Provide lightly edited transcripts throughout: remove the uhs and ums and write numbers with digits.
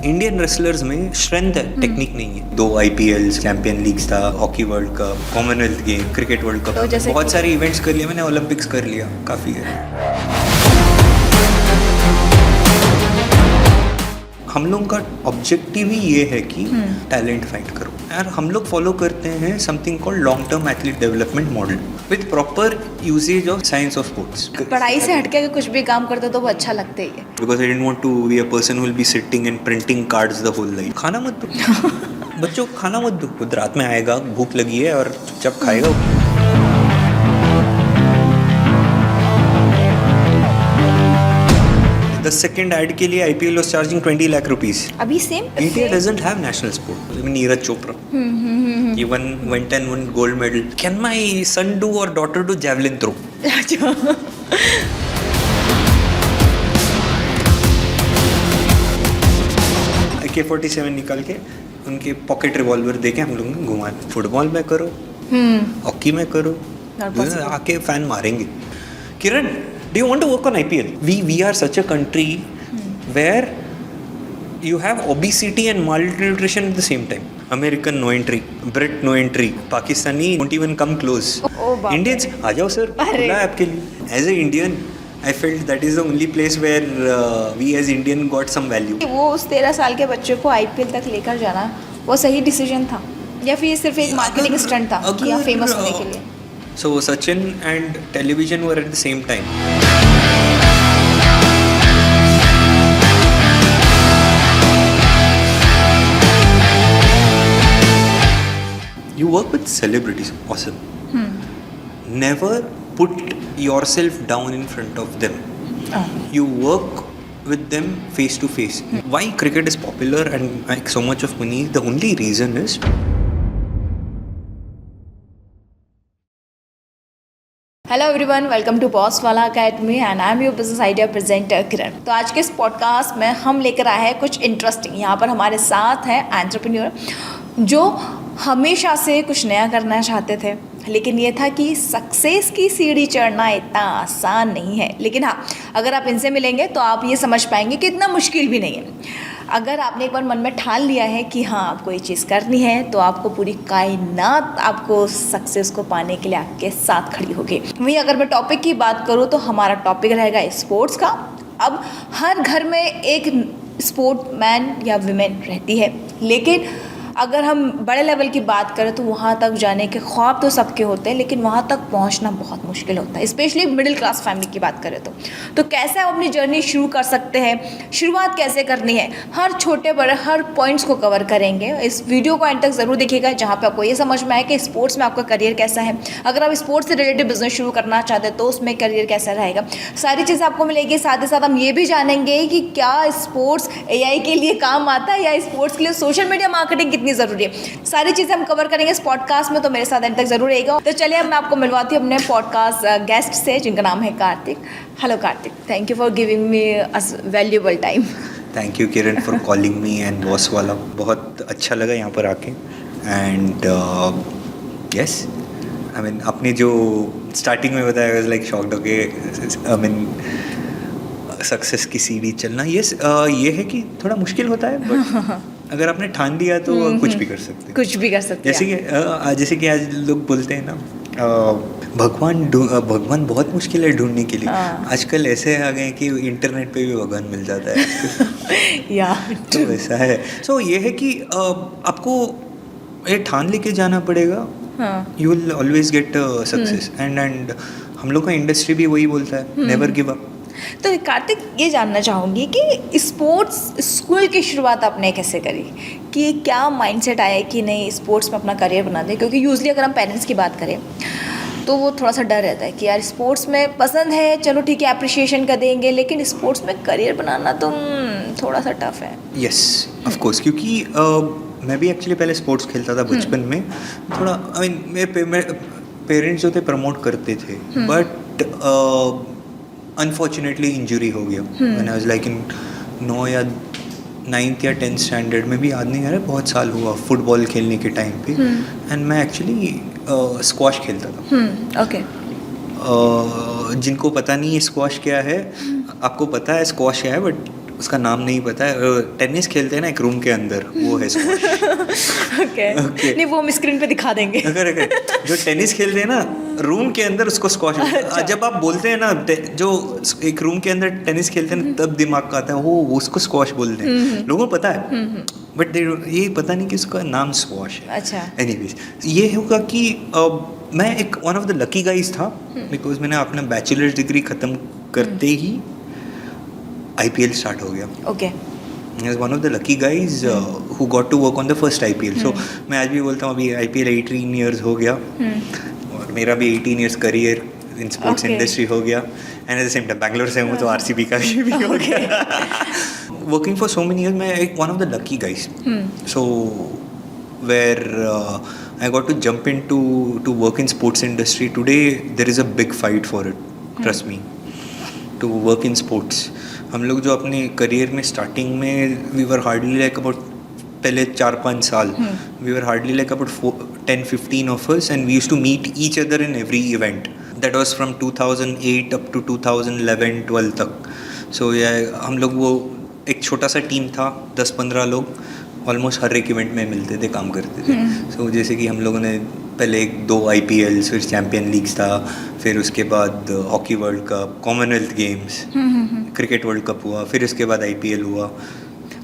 Indian wrestlers में strength है, technique नहीं है। 2 IPL चैंपियन लीग्स था, hockey world Cup, Commonwealth game, cricket World cup, तो बहुत सारे इवेंट्स कर लिए मैंने, ओलंपिक्स कर लिया, काफ़ी है। हम लोगों का ऑब्जेक्टिव ही ये है कि टैलेंट फाइंड करो यार। हम लोग फॉलो करते हैं something called long term athlete development model with proper usage of science of sports. पढ़ाई से हटके अगर कुछ भी काम करते हो तो वो अच्छा लगता ही है। Because I didn't want to be a person who will be sitting and printing cards the whole life. खाना मत दो बच्चों को, खाना मत दो। खुद रात में आएगा, भूख लगी है और चुपचाप खाएगा। The second ad के लिए IPL was charging 20 lakh rupees. अभी same India doesn't have national sport. I mean, Neeraj Chopra. He went and won gold medal. Can my son do or daughter do javelin throw? AK-47 निकाल के उनके pocket revolver देके हम लोग घुमा। Football में करो, हॉकी में करो, आके फैन मारेंगे। किरण, do you want to work on IPL? We are such a country where you have obesity and malnutrition at the same time. American no entry, Brit no entry, Pakistani won't even come close. Indians, आ जाओ sir, खुला है आपके लिए। As a Indian, I felt that is the only place where we as Indian got some value. वो उस 13 साल के बच्चे को IPL तक लेकर जाना वो सही डिसीजन था या फिर सिर्फ एक मार्केटिंग स्टंट था कि यहाँ फेमस होने के लिए? So Sachin and television were at the same time. You work with celebrities, awesome. Never put yourself down in front of them. You work with them face to face. Why cricket is popular and make so much of money? The only reason is hello everyone, welcome to boss वाला academy and I am your business idea presenter Kiran. तो आज के इस podcast में हम लेकर आए हैं कुछ इंटरेस्टिंग। यहाँ पर हमारे साथ हैं एंटरप्रेन्योर जो हमेशा से कुछ नया करना चाहते थे, लेकिन ये था कि सक्सेस की सीढ़ी चढ़ना इतना आसान नहीं है। लेकिन हाँ, अगर आप इनसे मिलेंगे तो आप ये समझ पाएंगे कि इतना मुश्किल भी नहीं है। अगर आपने एक बार मन में ठान लिया है कि हाँ आपको ये चीज़ करनी है, तो आपको पूरी कायनात आपको सक्सेस को पाने के लिए आपके साथ खड़ी होगी। वहीं अगर मैं टॉपिक की बात करूँ तो हमारा टॉपिक रहेगा स्पोर्ट्स का। अब हर घर में एक स्पोर्ट्समैन या विमेन रहती है, लेकिन अगर हम बड़े लेवल की बात करें तो वहाँ तक जाने के ख्वाब तो सबके होते हैं, लेकिन वहाँ तक पहुँचना बहुत मुश्किल होता है, स्पेशली मिडिल क्लास फैमिली की बात करें तो कैसे हम अपनी जर्नी शुरू कर सकते हैं, शुरुआत कैसे करनी है, हर छोटे बड़े हर पॉइंट्स को कवर करेंगे। इस वीडियो को एंड तक ज़रूर देखिएगा, जहाँ पे आपको ये समझ में आए कि स्पोर्ट्स में आपका करियर कैसा है। अगर आप स्पोर्ट्स से रिलेटेड बिजनेस शुरू करना चाहते हैं तो उसमें करियर कैसा रहेगा, सारी चीज़ें आपको मिलेगी। साथ ही साथ हम ये भी जानेंगे कि क्या स्पोर्ट्स AI के लिए काम आता है या स्पोर्ट्स के लिए सोशल मीडिया मार्केटिंग कितनी ज़रूरी है। सारी चीज़ें हम कवर करेंगे इस पॉडकास्ट में, तो मेरे साथ एंड तक जरूर रहेगा। तो चलिए अब मैं आपको मिलवाती हूँ अपने पॉडकास्ट गेस्ट से, जिनका नाम है Kartik. Hello Kartik, thank you for giving me us valuable time. Thank you Kiran for calling me and boss वाला। बहुत अच्छा लगा यहाँ पर आके एंड यस, आई मीन आपने जो स्टार्टिंग में बताया वाज लाइक शॉक्ड होके, आई मीन सक्सेस की सीढ़ी चलना। यस, ये है कि थोड़ा मुश्किल होता है, बट अगर आपने ठान लिया तो कुछ भी कर सकते हैं। कुछ भी कर सकते हैं। जैसे कि आज लोग बोलते हैं ना, भगवान बहुत मुश्किल है ढूंढने के लिए। आजकल ऐसे आ गए कि इंटरनेट पे भी भगवान मिल जाता है। या तो वैसा है। सो ये है कि आपको ये ठान लेके जाना पड़ेगा। You will always get success and हम लोग का इंडस्ट्री भी वही बोलता है, नेवर गिव अप। तो कार्तिक, ये जानना चाहूँगी कि स्पोर्ट्स स्कूल की शुरुआत आपने कैसे करी, कि क्या माइंडसेट आया कि नहीं स्पोर्ट्स में अपना करियर बना दें? क्योंकि यूजली अगर हम पेरेंट्स की बात करें तो वो थोड़ा सा डर रहता है कि यार स्पोर्ट्स में पसंद है, चलो ठीक है अप्रिशिएशन कर देंगे, लेकिन स्पोर्ट्स में करियर बनाना तो थोड़ा सा टफ है। यस ऑफ कोर्स, क्योंकि मैं भी एक्चुअली पहले स्पोर्ट्स खेलता था बचपन में। थोड़ा आई मीन मेरे पेरेंट्स जो थे प्रमोट करते थे, बट अनफॉर्चुनेटली इंजरी हो गया। मैंने आई वाज लाइक इन 9 या 9th या 10th स्टैंडर्ड में, भी याद नहीं आ रहा, बहुत साल हुआ फुटबॉल खेलने के टाइम पे। एंड मैं एक्चुअली स्क्वॉश खेलता था। ओके। जिनको पता नहीं है स्क्वॉश क्या है, आपको पता है स्क्वॉश क्या है, बट उसका नाम नहीं पता है, टेनिस खेलते हैं ना एक रूम के अंदर, वो है स्क्वॉश। ओके नहीं वो हम स्क्रीन पे दिखा देंगे। अगर जो टेनिस खेलते हैं ना रूम के अंदर उसको स्क्वॉश। जब आप बोलते हैं ना जो एक रूम के अंदर टेनिस खेलते हैं तब दिमाग का आता है वो उसको स्क्वॉश बोलते हैं, लोगों को पता है बट ये पता नहीं कि उसका नाम स्क्वॉश है। अच्छा एनीवेज ये होगा कि मैं एक one of the lucky guys था बिकॉज मैंने अपना बैचलर्स डिग्री ख़त्म करते ही IPL स्टार्ट हो गया। Okay one of the lucky guys who got to work on the first IPL। सो मैं आज भी बोलता हूँ अभी IPL 18 ईयर्स हो गया और मेरा भी 18 years career in sports industry हो गया। And at the same time Bangalore से हूँ तो RCB का भी हो गया। Working for so many years मैं एक one of the lucky guys. So where I got to jump into to work in sports industry. Today there is a big fight for it. Trust me. To work in sports. हम लोग जो अपने career में starting में we were hardly like about पहले 4-5 साल we were hardly like about 10-15 of us and we used to meet each other in every event. That was from 2008 up to 2011-12 तक. So yeah, हम लोग वो एक छोटा सा टीम था 10-15 लोग ऑलमोस्ट हर एक इवेंट में मिलते थे, काम करते थे। सो जैसे कि हम लोगों ने पहले 2 IPLs, फिर चैम्पियन लीग्स था, फिर उसके बाद hockey world Cup, Commonwealth Games, Cricket World cup हुआ, फिर उसके बाद IPL हुआ।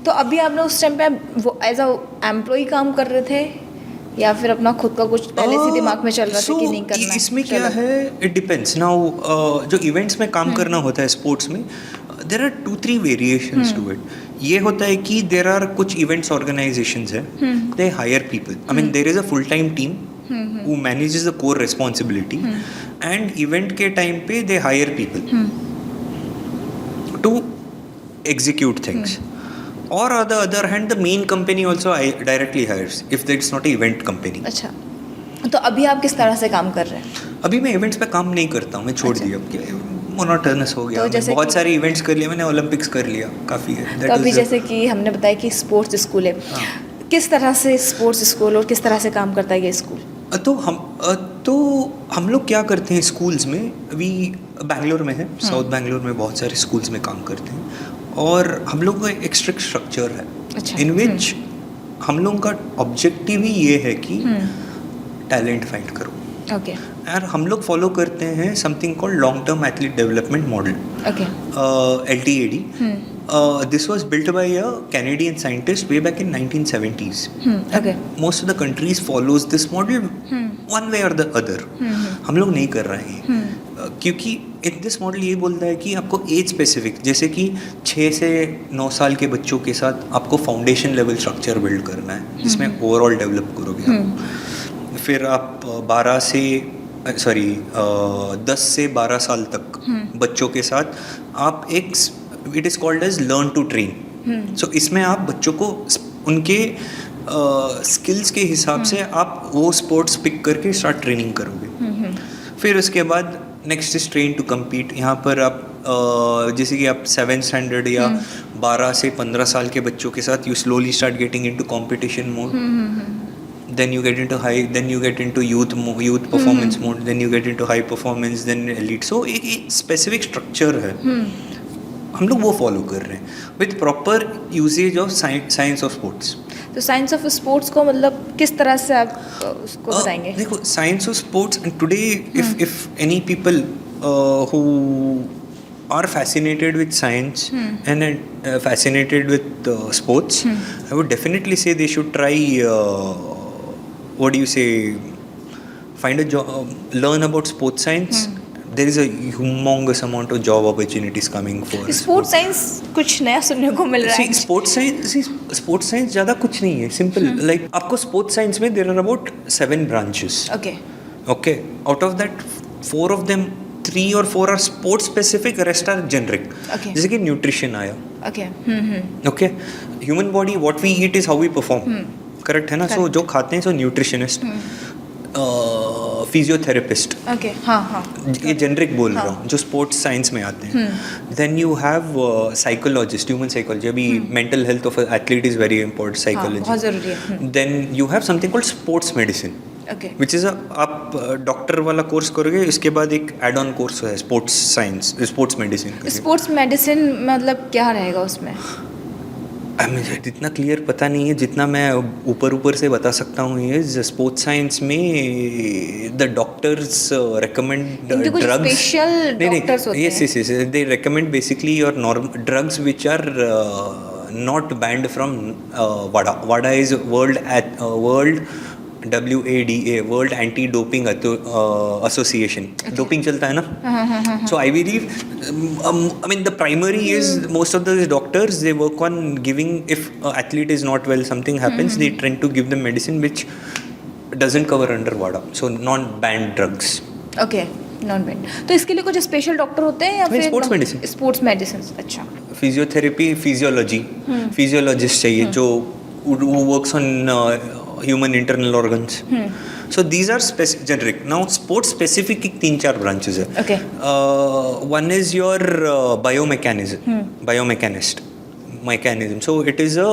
तो अभी आपने उस टाइम पे वो एज अ एम्प्लॉय काम कर रहे थे या फिर अपना खुद का कुछ पहले से दिमाग में चल रहा था कि नहीं करना है? इसमें क्या है, इट डिपेंड्स नाउ। जो इवेंट्स में काम करना होता है स्पोर्ट्स में, there are 2-3 variations to it. ये होता है कि देयर आर कुछ इवेंट्स ऑर्गेनाइजेशंस है, they hire people, I mean there is a full time team who manages the core responsibility and event के टाइम पे they hire people to execute things. Or on the other hand, the main company also directly hires if it's not an event company. अच्छा, तो अभी आप किस तरह से काम कर रहे हैं? अभी मैं इवेंट्स पे काम नहीं करता हूँ, मैं छोड़ दिया। मोनोटोनस हो गया। तो बहुत सारे इवेंट्स कर लिए मैंने, ओलंपिक्स कर लिया, काफ़ी है। तो अभी जैसे कि हमने बताया कि स्पोर्ट्स स्कूल है, किस तरह से स्पोर्ट्स स्कूल और किस तरह से काम करता है ये स्कूल? तो हम लोग क्या करते हैं स्कूल्स में, अभी बैंगलोर में है, साउथ बैंगलोर में बहुत सारे स्कूल्स में काम करते हैं और हम लोग का एक स्ट्रिक्ट स्ट्रक्चर है इन विच हम लोग का ऑब्जेक्टिव ही ये है कि टैलेंट फाइंड करो। ओके और हम लोग फॉलो करते हैं something called long term athlete development model, LTAD. This was built by a Canadian scientist way back in 1970s. Okay. Most of the countries follows this model one way or the other. हम लोग नहीं कर रहे हैं क्योंकि this model ये बोलता है कि आपको एज स्पेसिफिक, जैसे कि 6 से 9 साल के बच्चों के साथ आपको फाउंडेशन लेवल स्ट्रक्चर बिल्ड करना है जिसमें ओवरऑल डेवलप करोगे आप। फिर आप 10 से 12 साल तक बच्चों के साथ आप एक it is called as learn to train. So इसमें आप बच्चों को उनके स्किल्स के हिसाब से आप वो स्पोर्ट्स पिक करके स्टार्ट ट्रेनिंग करोगे। फिर उसके बाद next is train to compete. यहाँ पर आप जैसे कि आप 7th स्टैंडर्ड या 12 से 15 साल के बच्चों के साथ you slowly start getting into competition mode, then you get into high, then you get into youth performance mode, then you get into high performance, then elite. So एक specific structure है, हम लोग वो फॉलो कर रहे हैं with proper usages of science of sports. तो science of sports को मतलब किस तरह से आप उसको बताएंगे? देखो science of sports today if any people who are fascinated with science and fascinated with sports, I would definitely say they should try find a job, learn about sports science. There is a humongous amount of job opportunities coming for sports science. कुछ नया सुनने को मिल रहा है। Sports science ज़्यादा कुछ नहीं है, सिंपल लाइक आपको स्पोर्ट्स साइंस में there are about 7 branches. Okay, out of that 4 of them 3 or 4 are sports specific, rest are generic. जैसे कि न्यूट्रिशन आया, okay, human body what we eat is how we perform, correct है ना? So जो खाते हैं so nutritionist, physiotherapist, ये generic बोल रहा हूँ जो स्पोर्ट्स साइंस में आते हैं। Then you have psychologist, human psychology, अभी mental health of athlete is very important, psychology बहुत जरूरी है। Then you have something called sports medicine, Okay. Which is आप डॉक्टर वाला कोर्स करोगे, इसके बाद एक एड ऑन कोर्स है sports science, sports medicine. Sports medicine मतलब क्या रहेगा उसमें? मुझे इतना क्लियर पता नहीं है, जितना मैं ऊपर से बता सकता हूँ ये स्पोर्ट्स साइंस में the doctors recommend drugs, special doctors होते हैं। Yes they recommend basically your normal drugs which are not banned from Wada. Wada is world WADA, world anti doping association. Doping चलता है ना, सो I believe I mean the primary is most of the doctors they work on giving, if athlete is not well, something happens, they tend to give them medicine which doesn't cover under WADA, so non banned drugs. Okay, non band. तो इसके लिए कुछ special doctor होते हैं या फिर sports medicine? Sports medicine. अच्छा. Physiotherapy, physiologist चाहिए जो works on human internal organs. So these are generic. Now sports specific 3-4 branches है. Okay. One is your biomechanist. So it is a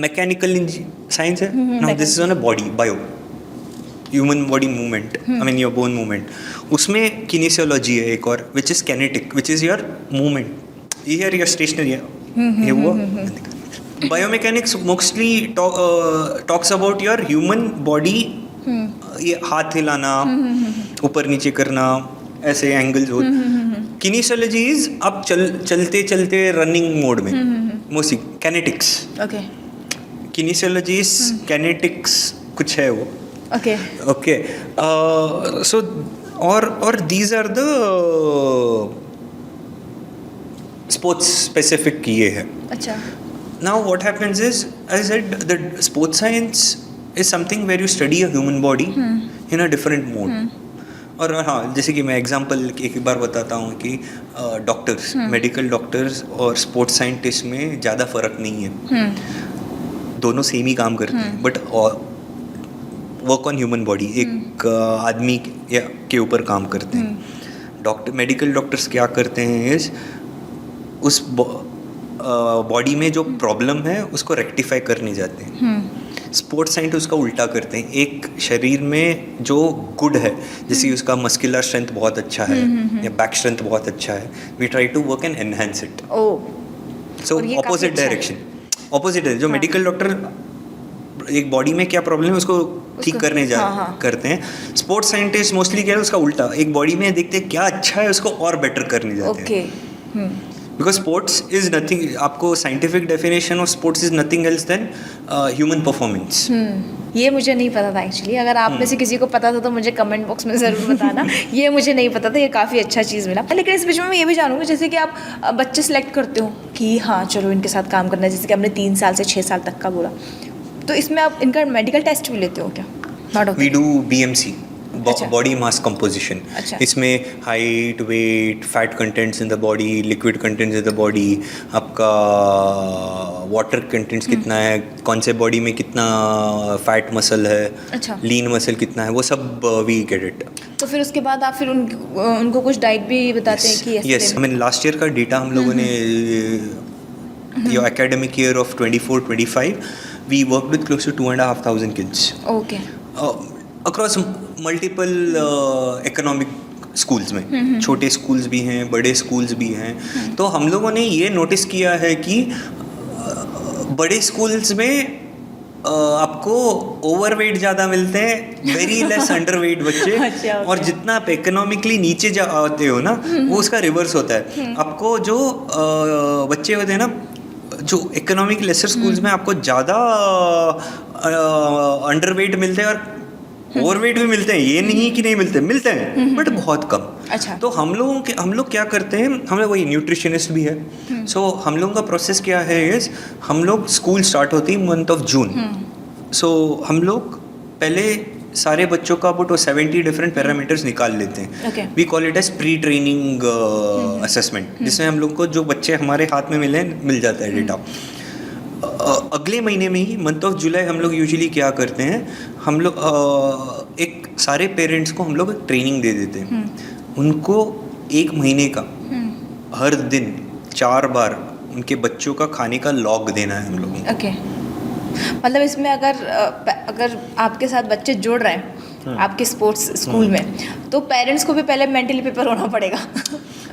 mechanical science है. Now this is on a body, human body movement. I mean your bone movement. उसमें kinesiology है एक और, which is kinetic, which is your movement. Here you're stationary है. ये हुआ. Biomechanics mostly talks about your human body. ये हाथ हिलाना, ऊपर नीचे करना, ऐसे एंगल्स होते. किनेसियोलॉजी इज आप चलते चलते रनिंग मोड में, mostly kinetics. Okay. Kinesiology is kinetics कुछ है वो. ओके. ओके. सो और these are the sports specific ये है. अच्छा. Now what happens is, as I said, the sports science is something where you study a human body in a different mode. और हाँ, जैसे कि मैं एग्जांपल एक बार बताता हूँ कि डॉक्टर्स, मेडिकल डॉक्टर्स और स्पोर्ट्स साइंटिस्ट में ज़्यादा फर्क नहीं है. दोनों सेम ही काम करते हैं, but work on human body, एक आदमी के ऊपर काम करते हैं. मेडिकल डॉक्टर्स क्या करते हैं इस उस बॉडी में जो प्रॉब्लम है उसको रेक्टिफाई करने जाते हैं. स्पोर्ट्स साइंटिस्ट उसका उल्टा करते हैं. एक शरीर में जो गुड है, जैसे उसका मस्कुलर स्ट्रेंथ बहुत अच्छा है या बैक स्ट्रेंथ बहुत अच्छा है, we try to work and enhance it. So opposite direction. Opposite है जो मेडिकल डॉक्टर एक बॉडी में क्या प्रॉब्लम है उसको ठीक करने करते हैं. स्पोर्ट्स साइंटिस्ट मोस्टली क्या है उसका उल्टा, एक बॉडी में देखते हैं क्या अच्छा है उसको और बेटर करने जाते हैं. बिकॉज स्पोर्ट्स इज नथिंग, आपको scientific definition of sports is nothing else than human performance. ये मुझे नहीं पता था एक्चुअली. अगर आप में से किसी को पता था तो मुझे कमेंट बॉक्स में ज़रूर बताना. ये मुझे नहीं पता था, ये काफ़ी अच्छा चीज़ मिला. लेकिन इस बीच में मैं ये भी जानूँगी, जैसे कि आप बच्चे सेलेक्ट करते हो कि हाँ चलो इनके साथ काम करना है, जैसे कि आपने 3 साल से 6 साल तक का बोला, तो इसमें आप इनका मेडिकल टेस्ट भी लेते हो क्या? We do BMC, body mass composition. इसमें height, weight, fat contents in the body, liquid contents in the body, आपका वाटर कंटेंट्स कितना है, कौन से बॉडी में कितना फैट मसल है, लीन मसल कितना है, वो सब वी गेट इट. तो फिर उसके बाद आप फिर उनको कुछ डाइट भी बताते हैं कि yes. I mean last year का डेटा हम लोगों ने, your academic year of 24-25 we work with close to 2,500 kids. Okay. Across multiple economic schools में, छोटे स्कूल्स भी हैं, बड़े स्कूल्स भी हैं. तो हम लोगों ने ये नोटिस किया है कि बड़े स्कूल्स में आपको ओवरवेट ज़्यादा मिलते हैं, वेरी लेस अंडरवेट बच्चे. और जितना आप इकोनॉमिकली नीचे जाते हो ना, वो उसका रिवर्स होता है. आपको जो बच्चे होते हैं ना, जो इकोनॉमिक लेसर स्कूल्स में आपको ज़्यादा अंडरवेट मिलते हैं और ओवरवेट भी मिलते हैं. ये नहीं कि नहीं मिलते हैं, बट बहुत कम. अच्छा. तो हम लोग क्या करते हैं, हम लोग वही न्यूट्रिशनिस्ट भी है. सो हम लोगों का प्रोसेस क्या है, हम लोग स्कूल स्टार्ट होती है मंथ ऑफ जून. सो हम लोग पहले सारे बच्चों का अबाउट 70 डिफरेंट पैरामीटर्स निकाल लेते हैं. We call it as pre training assessment, जिसमें हम लोग को जो बच्चे हमारे हाथ में मिल जाता है डेटा. अगले महीने में ही मंथ ऑफ जुलाई हम लोग यूजुअली क्या करते हैं, हम लोग एक सारे पेरेंट्स को हम लोग ट्रेनिंग दे देते हैं. उनको 1 महीने का हर दिन 4 बार उनके बच्चों का खाने का लॉग देना है हम लोगों को. मतलब इसमें अगर आपके साथ बच्चे जुड़ रहे हैं आपके स्पोर्ट्स स्कूल में, तो पेरेंट्स को भी पहले मेंटली प्रिपेयर होना पड़ेगा।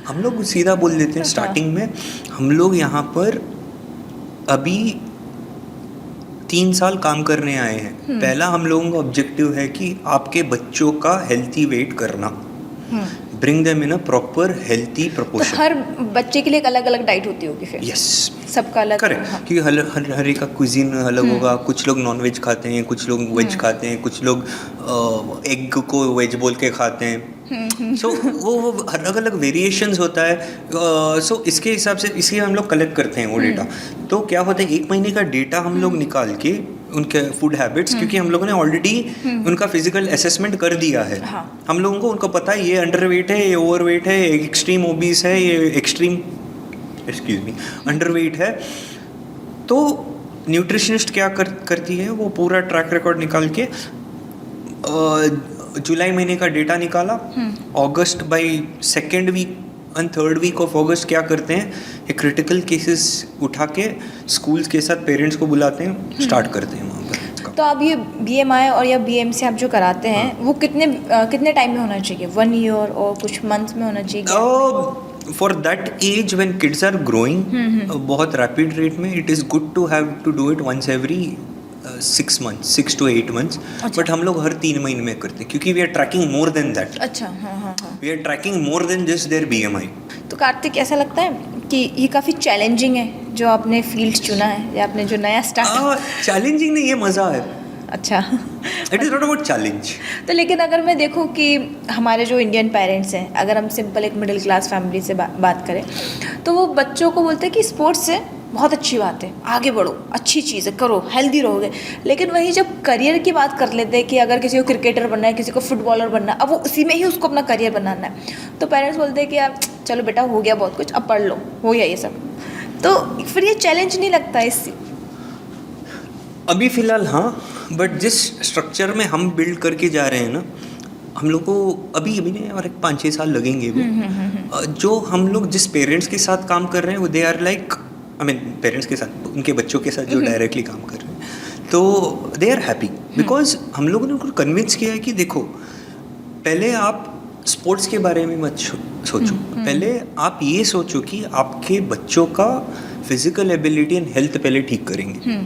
हम लोग सीधा बोल देते हैं स्टार्टिंग में, हम लोग यहाँ पर अभी 3 साल काम करने आए हैं। पहला हम लोगों का ऑब्जेक्टिव है कि आपके बच्चों का हेल्थी वेट करना, bring them in a proper healthy तो प्रोपोर्शन। हर बच्चे के लिए एक अलग अलग डाइट होती होगी फिर? यस, सबका अलग। करेक्ट, क्योंकि हर एक का कुजीन अलग होगा। कुछ लोग नॉन वेज खाते हैं, कुछ लोग वेज खाते हैं, कुछ लोग एग को वेज बोल के खाते हैं। सो वो अलग अलग वेरिएशंस होता है। सो इसके हिसाब से इसलिए हम लोग कलेक्ट करते हैं वो डेटा। तो क्या होता है, 1 महीने का डेटा हम लोग निकाल के उनके फूड हैबिट्स, क्योंकि हम लोगों ने ऑलरेडी उनका फिजिकल असेसमेंट कर दिया है। हाँ। हम लोगों को उनको पता है ये अंडरवेट है, ये ओवरवेट है, ये एक्सट्रीम ओबीस है, ये एक्सट्रीम अंडरवेट है। तो न्यूट्रिशनिस्ट क्या करती है, वो पूरा ट्रैक रिकॉर्ड निकाल के जुलाई महीने का डेटा निकाला, August by 2nd week and 3rd week of August क्या करते हैं, ये क्रिटिकल केसेस उठा के स्कूल्स के साथ पेरेंट्स को बुलाते हैं, स्टार्ट करते हैं वहाँ पर। तो आप ये BMI और या BMC आप जो कराते हैं वो कितने टाइम में होना चाहिए? 1 ईयर और कुछ मंथ में होना चाहिए? For that age when kids are growing बहुत रैपिड रेट में, it is good to have to do it once every 6 months, 6 to 8 months। But हम लोग हर 3 महीने में करते हैं, क्योंकि we are tracking more than that. अच्छा, हाँ। We are tracking more than just their BMI। तो कार्तिक, ऐसा लगता है कि ये काफ़ी चैलेंजिंग है जो आपने फील्ड चुना है, या आपने जो नया स्टार्ट? चैलेंजिंग नहीं, ये मज़ा है। अच्छा। It is not about challenge. तो लेकिन अगर मैं देखूं कि हमारे जो इंडियन पेरेंट्स हैं, अगर हम सिंपल एक मिडिल क्लास फैमिली से बात करें, तो वो बच्चों को बोलते हैं कि स्पोर्ट्स से बहुत अच्छी बात है, आगे बढ़ो, अच्छी चीज़ है, करो, हेल्दी रहोगे। लेकिन वहीं जब करियर की बात कर लेते हैं कि अगर किसी को क्रिकेटर बनना है, किसी को फुटबॉलर बनना है, अब वो उसी में ही उसको अपना करियर बनाना है, तो पेरेंट्स बोलते हैं कि यार चलो बेटा, हो गया बहुत कुछ, अब पढ़ लो, हो गया ये सब। तो फिर ये चैलेंज नहीं लगता इससे? अभी फ़िलहाल हाँ, बट जिस स्ट्रक्चर में हम बिल्ड करके जा रहे हैं ना, हम लोग को अभी नहीं, और 5-6 साल लगेंगे वो। जो हम लोग जिस पेरेंट्स के साथ काम कर रहे हैं, वो दे आर लाइक, पेरेंट्स के साथ, उनके बच्चों के साथ जो डायरेक्टली काम कर रहे हैं, तो दे आर हैप्पी, बिकॉज हम लोगों ने उनको कन्विंस किया है कि देखो, पहले आप स्पोर्ट्स के बारे में मत सोचो, पहले आप ये सोचो कि आपके बच्चों का फिजिकल एबिलिटी एंड हेल्थ पहले ठीक करेंगे।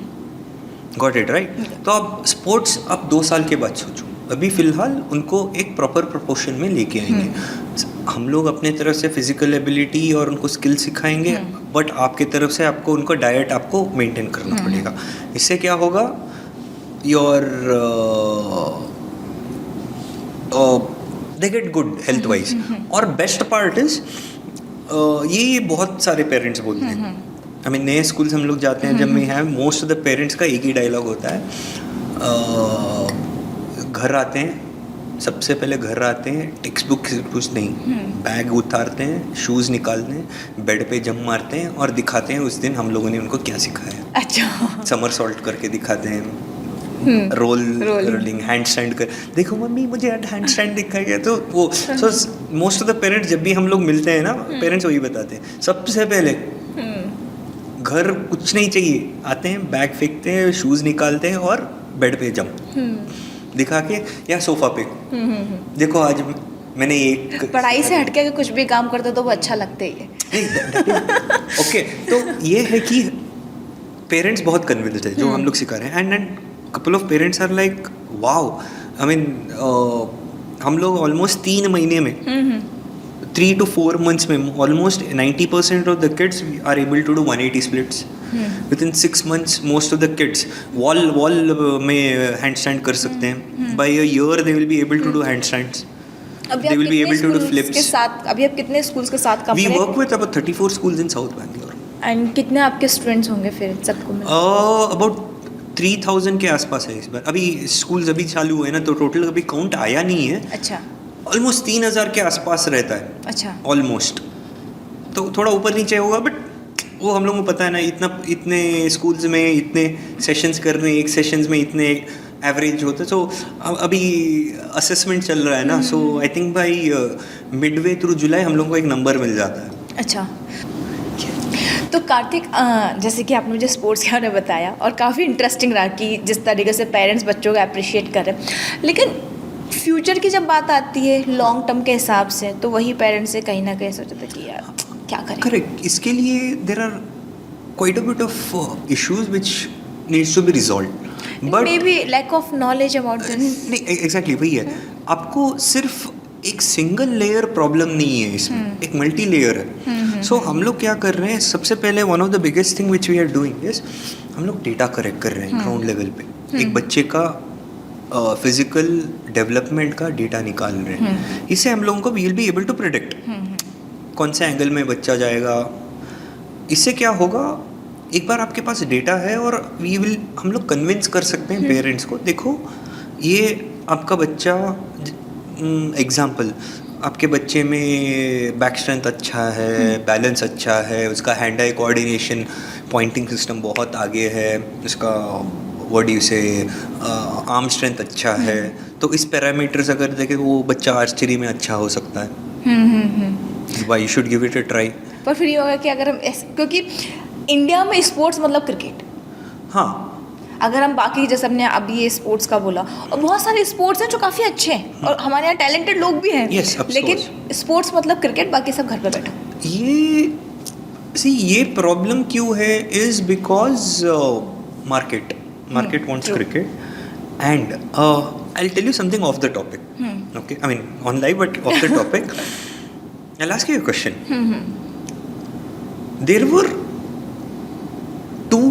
Got it right? तो आप स्पोर्ट्स आप 2 साल के बाद सोचो, अभी फ़िलहाल उनको एक प्रॉपर प्रोपोर्शन में लेके आएंगे। हम लोग अपने तरफ से फिजिकल एबिलिटी और उनको स्किल सिखाएंगे, बट आपके तरफ से आपको उनको डाइट आपको मेंटेन करना पड़ेगा। इससे क्या होगा, your they get good health wise. और बेस्ट पार्ट इज ये बहुत सारे पेरेंट्स बोलते हैं, नए स्कूल्स हम लोग जाते हैं, जब में है मोस्ट ऑफ द पेरेंट्स का एक ही डायलॉग होता है, घर आते हैं, सबसे पहले घर आते हैं, टेक्स्ट बुक कुछ नहीं, बैग उतारते हैं, शूज़ निकालते हैं, बेड पे जंप मारते हैं और दिखाते हैं उस दिन हम लोगों ने उनको क्या सिखाया। अच्छा। समर सॉल्ट करके दिखाते हैं, रोलिंग, हैंड स्टैंड कर, देखो मम्मी मुझे हैंड स्टैंड दिखाया गया। तो वो so most of the parents जब भी हम लोग मिलते हैं ना, पेरेंट्स वही बताते हैं, सबसे पहले घर कुछ नहीं चाहिए, आते हैं, बैग फेंकते हैं, शूज़ निकालते हैं और बेड पे जंप दिखा के, या सोफा पे, देखो आज मैंने एक पढ़ाई से हटके अगर कुछ भी काम करते तो वो अच्छा लगता ही है। ओके, तो ये है कि पेरेंट्स बहुत कन्विंस्ड है जो हम लोग सिखा रहे हैं, and couple of parents are like wow. हम लोग ऑलमोस्ट 3 महीने में 3 to 4 months में almost 90% of the kids are able to do 180 splits. Within 6 months, most of the kids wall में handstand कर सकते हैं. By a year, they will be able to do handstands. They will be able to do flips. अभी आप कितने schools के साथ काम कर रहे हैं? We work with about 34 schools in South Bangalore. And कितने आपके students होंगे फिर सबको मिला? About 3000 के आसपास है इस बार. अभी schools अभी चालू हुए ना, तो total अभी count आया नहीं है. अच्छा. ऑलमोस्ट 3000 के आसपास रहता है. अच्छा. ऑलमोस्ट, तो थोड़ा ऊपर नीचे होगा, बट वो हम लोगों को पता है ना, इतने स्कूल्स में इतने सेशंस करने, एक सेशंस में इतने एवरेज होते. सो अभी असेसमेंट चल रहा है ना, सो आई थिंक भाई मिडवे थ्रू जुलाई हम लोगों को एक नंबर मिल जाता है. अच्छा. तो कार्तिक, जैसे कि आपने मुझे स्पोर्ट्स के बारे में बताया और काफ़ी इंटरेस्टिंग रहा कि जिस तरीके से पेरेंट्स बच्चों को अप्रिशिएट कर रहे हैं, लेकिन फ्यूचर की जब बात आती है लॉन्ग टर्म के हिसाब से, तो वही पेरेंट्स से कहीं ना कहीं सोचते थे कि यार क्या करें. करेक्ट. इसके लिए there are quite a bit of issues which needs to be resolve, but maybe lack of knowledge about this. नहीं, एग्जैक्टली वही है. आपको सिर्फ एक सिंगल लेयर प्रॉब्लम नहीं है इसमें, एक मल्टी लेयर है. सो हम लोग क्या कर रहे हैं, सबसे पहले one of the biggest thing which we are doing is हम लोग डेटा करेक्ट कर रहे हैं ग्राउंड लेवल पे. एक बच्चे का फिजिकल डेवलपमेंट का डेटा निकाल रहे हैं. इससे हम लोगों को we will be able to predict कौन से एंगल में बच्चा जाएगा. इससे क्या होगा, एक बार आपके पास डेटा है और हम लोग कन्विंस कर सकते हैं पेरेंट्स को, देखो ये आपका बच्चा, एग्जाम्पल आपके बच्चे में बैक स्ट्रेंथ अच्छा है, बैलेंस अच्छा है, उसका hand eye coordination, pointing system बहुत आगे है, उसका what you say arm strength अच्छा है. तो इस पैरामीटर्स अगर देखें वो बच्चा आर्चरी में अच्छा हो सकता है. Why you should give it a try. पर फिर ये होगा कि अगर हम क्योंकि इंडिया में स्पोर्ट्स मतलब क्रिकेट. हाँ, अगर हम बाकी जैसे हमने अभी ये स्पोर्ट्स का बोला, और बहुत सारे स्पोर्ट्स हैं जो काफ़ी अच्छे हैं और हमारे यहाँ टैलेंटेड लोग भी हैं. Yes, of लेकिन course. स्पोर्ट्स मतलब क्रिकेट, बाकी सब घर पे बैठो. ये प्रॉब्लम क्यों है is because market wants cricket. And I will tell you something off the topic. Okay, I mean on live but off the topic. I will ask you a question. There were two,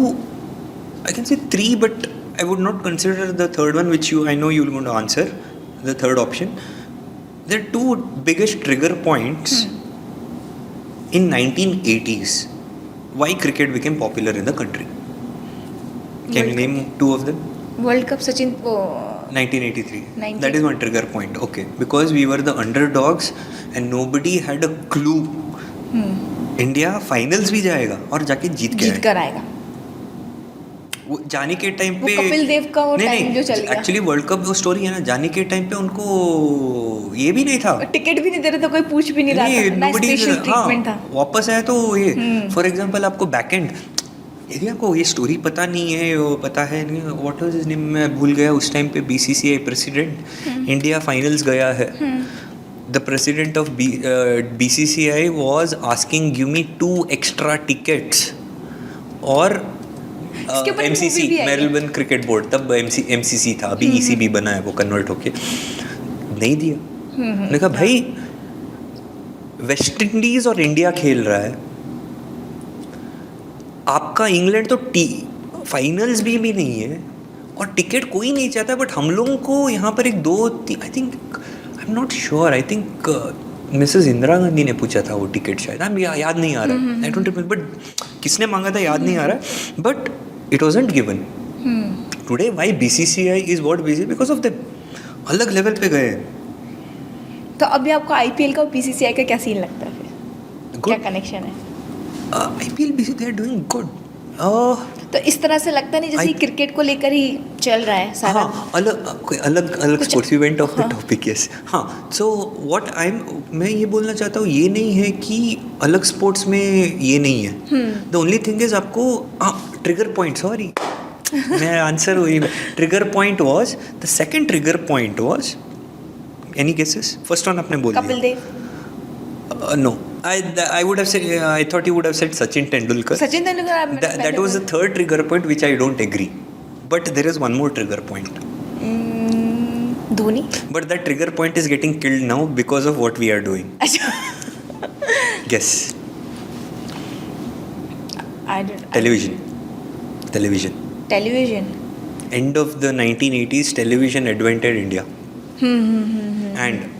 I can say three, but I would not consider the third one, which I know you're going to answer, the third option. There are two biggest trigger points in 1980s why cricket became popular in the country. Can you name two of them? World Cup Sachin 1983. That is one trigger point. Okay, because we were the underdogs and nobody had a clue. India finals भी जाएगा और जाके जीत कर आएगा. वो जाने के time पे कपिल देव का वो टाइम जो चल गया. एक्चुअली वर्ल्ड कप वो स्टोरी है ना, जाने के टाइम पे उनको ये भी नहीं था, टिकट भी नहीं दे रहे थे, कोई पूछ भी नहीं रहा था, ना स्पेशल ट्रीटमेंट था. वापस आया तो ये फॉर एग्जांपल आपको बैकएंड, यदि आपको ये स्टोरी पता नहीं है, वो पता है नहीं व्हाट वाज हिज नेम, मैं भूल गया उस टाइम पे बीसीसीआई प्रेसिडेंट, इंडिया फाइनल्स गया है. The president of BCCI was asking give me 2 extra tickets और MCC मेलबर्न क्रिकेट बोर्ड, तब MCC था, अभी ECB बना है, वो कन्वर्ट होके नहीं दिया. मैंने कहा भाई वेस्ट इंडीज और इंडिया खेल रहा है, आपका इंग्लैंड तो फाइनल्स भी नहीं है और टिकट कोई नहीं चाहता, बट हम लोगों को यहाँ पर एक दो आई think I am not sure, I think Mrs Indira Gandhi ने पूछा था वो टिकट, शायद याद नहीं आ रहा, आई डोंट रिमेंबर, बट किसने मांगा था याद नहीं आ रहा, but it wasn't given. Today why BCCI is what BC, because of the अलग लेवल पे गए. तो अभी आपको आईपीएल का और बीसीसीआई का क्या सीन लगता है फिर? क्या कनेक्शन है? IPL BC they are doing good. तो इस तरह से लगता नहीं जैसे क्रिकेट को लेकर ही चल रहा है सारा. हाँ, अलग sports event of the topic. Yes, हाँ. सो व्हाट मैं ये बोलना चाहता हूँ, ये नहीं है कि अलग स्पोर्ट्स में ये नहीं है. द ओनली थिंग इज आपको ट्रिगर पॉइंट, सॉरी मैं आंसर हुई, trigger point was, the second trigger point was, any guesses? First one आपने बोल दिया. Kapil Dev. No, I would have said, I thought you would have said Sachin Tendulkar. That was the third trigger point which I don't agree. But there is one more trigger point. Dhoni. But that trigger point is getting killed now because of what we are doing. Guess. I don't. Television. End of the 1980s, television advented India. And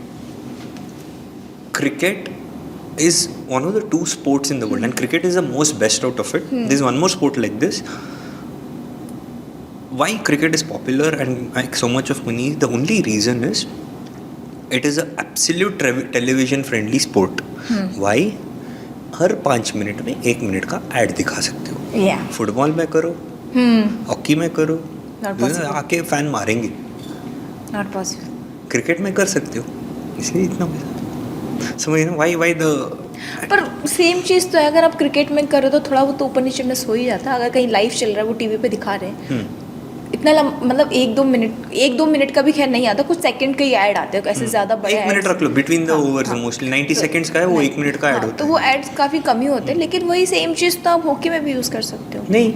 cricket is one of the two sports in the world, and cricket is the most best out of it. There's one more sport like this. Why cricket is popular and like so much of money? The only reason is it is an absolute television friendly sport. Why? Her 5 minute में 1 minute का add दिखा सकते हो. Football में करो, hockey में करो, आके फैन मारेंगे. Not possible. क्रिकेट में कर सकते हो, इसलिए इतना समझ ना. Why the पर सेम चीज़ तो है, अगर आप क्रिकेट में करो तो थोड़ा वो तो ऊपर नीचे मिस हो ही जाता है। अगर कहीं लाइव चल रहा है, वो टीवी पे दिखा रहे हैं, इतना मतलब 1-2 मिनट का भी खैर नहीं आता, कुछ सेकंड के ही ऐड आते हैं, ऐसे ज़्यादा बड़े 1 मिनट रख लो between the overs, mostly 90 seconds का है वो, 1 मिनट का ऐड होता तो है। वो एड्स काफ़ी कम ही होते हैं, लेकिन वही सेम चीज़ तो आप हॉकी में भी यूज़ कर सकते हो। नहीं,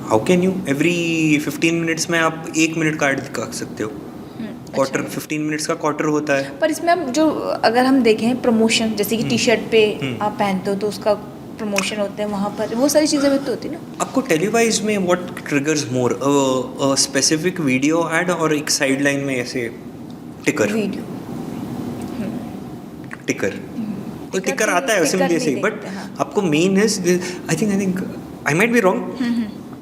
how can you? Every 15 minutes में आप 1 मिनट का ऐड दिखा सकते हो। क्वार्टर 15 मिनट्स का क्वार्टर होता है। पर इसमें हम जो अगर हम देखें प्रमोशन, जैसे कि टी शर्ट पे आप पहनते हो तो उसका प्रमोशन होते हैं, वहाँ पर वो सारी चीज़ें भी तो होती है ना। आपको टेलीवाइज में what triggers more, specific video add और एक साइड लाइन में ऐसे टिकर? वीडियो टिकर तो टिकर आता है उसमें जैसे, बट आपको मेन है I think I might be wrong,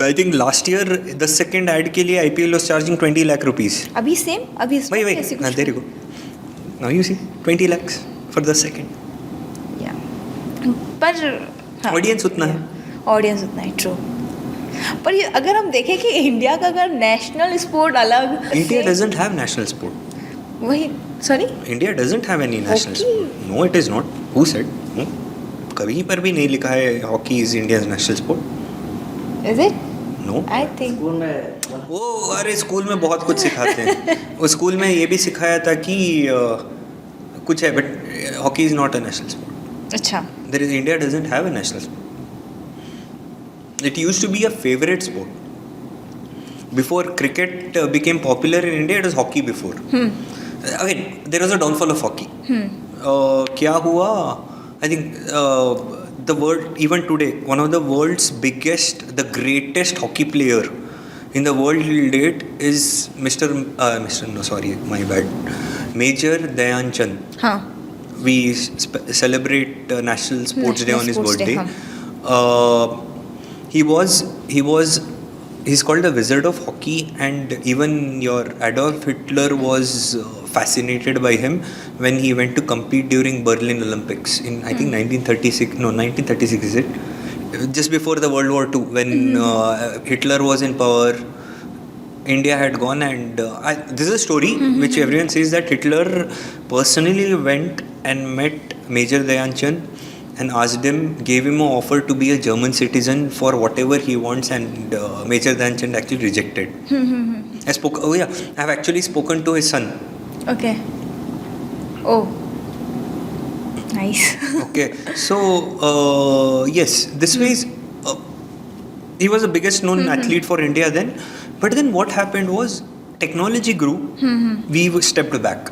I think last year 10 second ad के लिए IPL was charging 20 lakh rupees. अभी सेम अभी इसमें वही ऐसी कुछ there you go, now you see 20 lakhs for 10 second. या पर ऑडियंस उतना है, ऑडियंस उतना है, ट्रू। पर ये अगर हम देखें कि इंडिया का अगर नेशनल स्पोर्ट अलग, India doesn't have national sport. वही sorry, India doesn't have any national Hockey? Sport. No it is not. Who said? No, कहीं पर भी नहीं लिखा है hockey is India's national sport. Is it? No, I think वो अरे स्कूल में बहुत कुछ सिखाते हैं। उस स्कूल में ये भी सिखाया था कि कुछ है, but hockey is not a national sport. अच्छा, there is, India doesn't have a national sport. It used to be a favourite sport before cricket became popular in India. It was hockey before. Again, there was a downfall of hockey. क्या हुआ? I think the world, even today, one of the world's biggest, the greatest hockey player in the world till date is Major Dhyan Chand. हाँ, We celebrate National Sports Day on his Sports Day, birthday. He's called the Wizard of Hockey, and even your Adolf Hitler was fascinated by him when he went to compete during Berlin Olympics in I think 1936 is it? Just before the World War II, when Hitler was in power. India had gone, and this is a story which everyone says that Hitler personally went and met Major Dhyan Chand and asked him, gave him an offer to be a German citizen for whatever he wants, and Major Dhyan Chand actually rejected. I have actually spoken to his son. okay. Oh, nice. Okay, so yes, this way he was the biggest known athlete for India then. But then what happened was technology grew. We stepped back.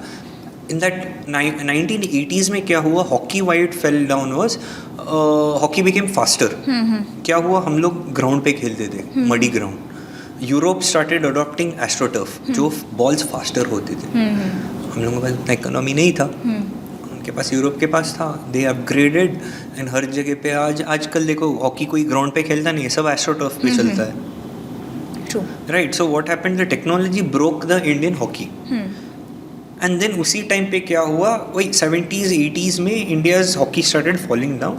In that 1980s में क्या हुआ, hockey why it fell down was hockey became faster. क्या हुआ, हम लोग ground पे खेलते थे, muddy ground. Europe started adopting astroturf, जो बॉल्स फास्टर होते थे। हम लोगों के पास इतना इकोनॉमी नहीं था, उनके पास, यूरोप के पास था। दे अपग्रेडेड, एंड हर जगह पे आजकल देखो हॉकी कोई ग्राउंड पे खेलता नहीं है, सब एस्ट्रोटर्फ पे चलता है। Right, so what happened, the technology broke the Indian hockey. And then उसी टाइम पे क्या हुआ, वही 70s 80s में India's hockey started falling down,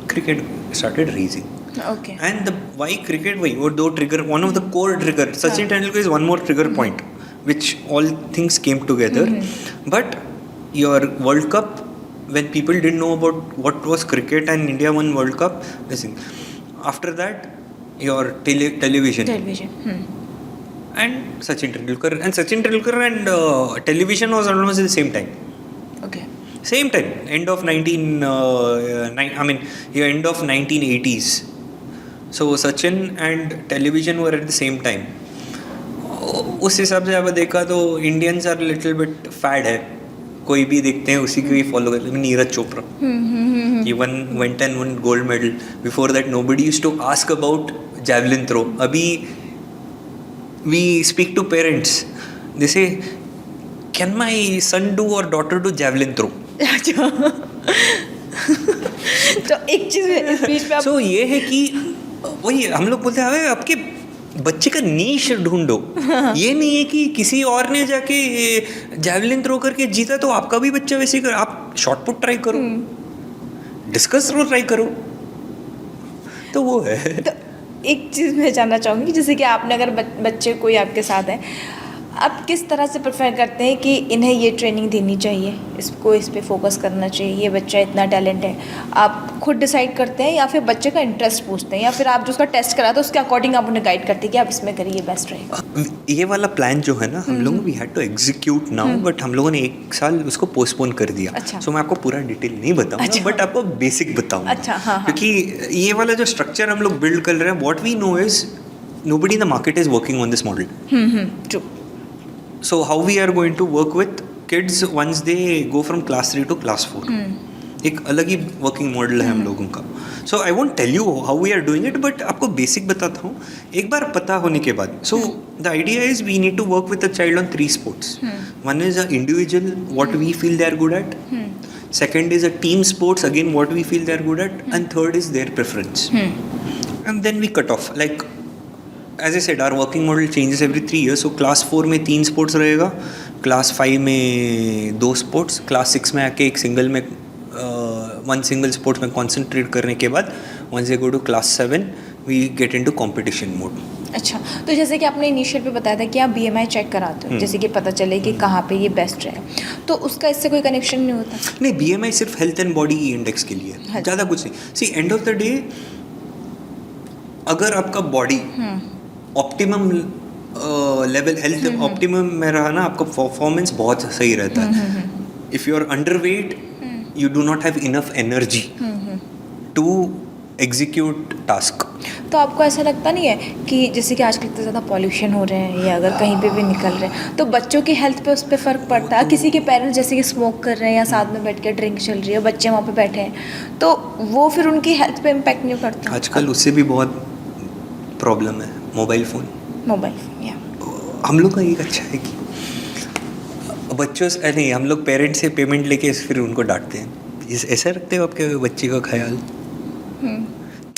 cricket started raising. Okay. And why cricket? Why? Or though trigger, one of the core trigger. Sachin Tendulkar is one more trigger point, which all things came together. But your World Cup, when people didn't know about what was cricket and India won World Cup, listen. After that, your television. And Sachin Tendulkar and television was almost at the same time. Okay. Same time, end of 1980s. So Sachin and television were at the same time. उस हिसाब से अब देखा तो Indians are little bit fad है, कोई भी देखते हैं उसी को ही फॉलो करते हैं। Neeraj Chopra even went and won gold medal. Before that nobody used to ask about javelin throw. अभी we speak to parents, they say can my son do और डॉटर डू जैवलिन थ्रो। तो एक चीज इस बीच में सो ये है कि वही हम लोग बोलते हैं आपके बच्चे का नीश ढूंढो। ये नहीं है कि किसी और ने जाके जैवलिन थ्रो करके जीता तो आपका भी बच्चा वैसे कर। आप शॉट पुट ट्राई करो, डिस्कस थ्रो ट्राई करो, तो वो है। तो एक चीज़ मैं जानना चाहूँगी, जैसे कि आपने अगर बच्चे कोई आपके साथ है, आप किस तरह से प्रेफर करते हैं कि इन्हें ये ट्रेनिंग देनी चाहिए, इसको इस पे फोकस करना चाहिए, ये बच्चा इतना टैलेंट है, आप खुद डिसाइड करते हैं या फिर बच्चे का इंटरेस्ट पूछते हैं या फिर आप जो उसका टेस्ट करा तो उसके अकॉर्डिंग आप उन्हें गाइड करते हैं कि आप इसमें करिए, ये बेस्ट रहेगा? ये वाला प्लान जो है ना हम लोगों we had to execute now, but हम लोगों ने 1 साल उसको पोस्टपोन कर दिया। अच्छा। सो मैं आपको पूरा डिटेल नहीं बताऊंगा, अच्छा। बट आपको बेसिक बताऊंगा। अच्छा, हाँ। क्योंकि ये वाला जो स्ट्रक्चर हम लोग बिल्ड कर रहे हैं, what we know is nobody in the market is working on this model. True. So how we are going to work with kids once they go from class 3 to class 4? एक अलग ही working model है हम लोगों का. So I won't tell you how we are doing it, but आपको basic बताता हूँ एक बार पता होने के बाद. So the idea is we need to work with a child on 3 sports. One is a individual, what we feel they are good at. Second is a team sports, again what we feel they are good at. And third is their preference. And then we cut off. Like as I said, our working model changes every 3 years. So class 4 में 3 sports रहेगा, class 5 में 2 sports, class 6 में आके एक single में 1 single sports में concentrate करने के बाद once they go to class 7 we get into competition mode. अच्छा, तो जैसे कि आपने इनिशियल पे बताया था कि आप BMI चेक कराते हो, जैसे कि पता चले कि कहाँ पे ये बेस्ट है, तो उसका इससे कोई कनेक्शन नहीं होता? नहीं, BMI सिर्फ हेल्थ एंड बॉडी इंडेक्स के लिए है, ज़्यादा कुछ नहीं. See end of the day अगर आपका body optimum level health optimum में रहा ना, आपका परफॉर्मेंस बहुत सही रहता है. If you are underweight you do not have enough energy to execute task. तो आपको ऐसा लगता नहीं है कि जैसे कि आजकल इतना ज़्यादा पॉल्यूशन हो रहे हैं या अगर कहीं पे भी निकल रहे हैं तो बच्चों की हेल्थ पे उस पर फ़र्क पड़ता है? किसी के पेरेंट्स जैसे कि स्मोक कर रहे हैं या साथ में बैठ के ड्रिंक चल रही है, बच्चे वहाँ पे बैठे हैं, तो वो फिर उनकी हेल्थ पे इम्पैक्ट नहीं पड़ता? आजकल उससे भी बहुत प्रॉब्लम है. मोबाइल फ़ोन या हम लोग का एक अच्छा है कि बच्चों से नहीं, हम लोग पेरेंट्स से पेमेंट लेके फिर उनको डांटते हैं. ऐसा रखते हो आपके बच्चे का ख्याल?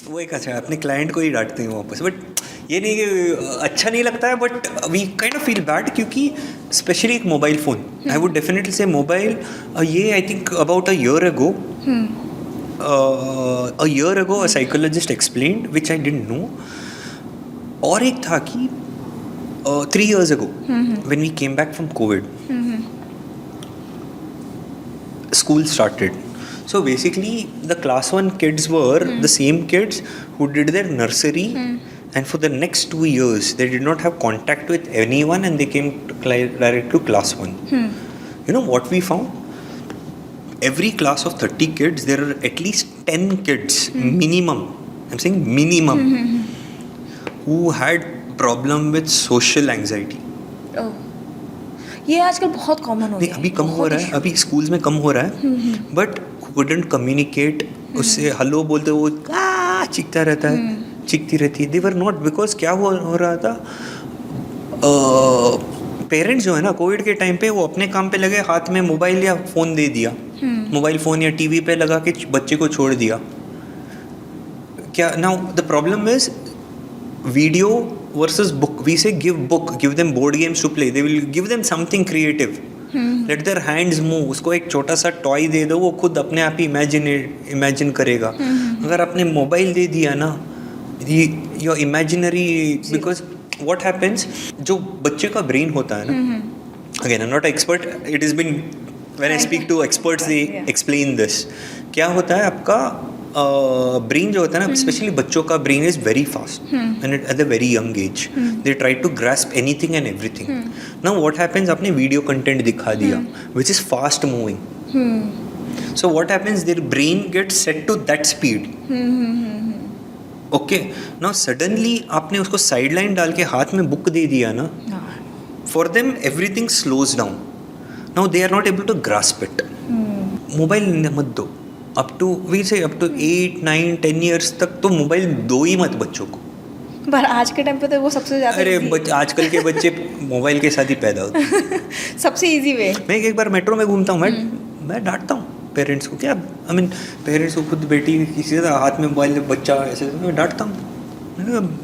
वो एक अच्छा, अपने क्लाइंट को ही डांटते हैं वापस. बट ये नहीं कि अच्छा नहीं लगता है, but we kind of feel bad क्योंकि स्पेशली एक mobile phone, I would definitely say mobile, ये I think about a year ago a psychologist explained which I didn't know. और एक था कि 3 years ago when we came back from COVID, school started. So basically the class 1 kids were the same kids who did their nursery and for the next 2 years they did not have contact with anyone and they came direct to class 1. You know what we found? Every class of 30 kids there are at least 10 kids minimum, I'm saying minimum, who had problem with social anxiety. ये आजकल बहुत common हो गया है. अभी कम हो रहा है, अभी स्कूल्स में कम हो रहा है, बट couldn't communicate. उससे हेलो बोलते वो चीखता रहता है, चीखती रहती है. They were not, because क्या हो रहा था, पेरेंट्स जो है ना कोविड के टाइम पे वो अपने काम पे लगे, हाथ में मोबाइल या फ़ोन दे दिया, मोबाइल फ़ोन या टीवी पे लगा के बच्चे को छोड़ दिया. क्या now the problem is video versus book. We say give them board games to play. They will give them something creative. Let their hands move. उसको एक छोटा सा टॉय दे दो, वो खुद अपने आप ही इमेजिन करेगा. अगर आपने मोबाइल दे दिया ना, your imaginary, because what happens, जो बच्चे का ब्रेन होता है ना, again I am not expert, it is been when I speak to experts they explain this. क्या होता है आपका ब्रेन जो होता है ना, स्पेशली बच्चों का brain is very fast and at a very young age they try to grasp anything and everything. Now what happens, आपने वीडियो कंटेंट दिखा दिया which is fast moving, so what happens, their brain gets set to that speed. Okay, now suddenly आपने उसको sideline डाल के हाथ में book दे दिया ना, for them everything slows down. Now they are not able to grasp it. Mobile मत दो अप टू 8, 9, 10 years तक, तो मोबाइल दो ही मत बच्चों को. पर आज के टाइम पे तो वो सबसे ज़्यादा, अरे आजकल के बच्चे मोबाइल के साथ ही पैदा होते हैं. सबसे इजी वे. मैं एक बार मेट्रो में घूमता हूँ, मैं डांटता हूँ पेरेंट्स को. क्या आई मीन पेरेंट्स को, खुद बेटी किसी का हाथ में मोबाइल, बच्चा ऐसे, मैं डांटता हूँ.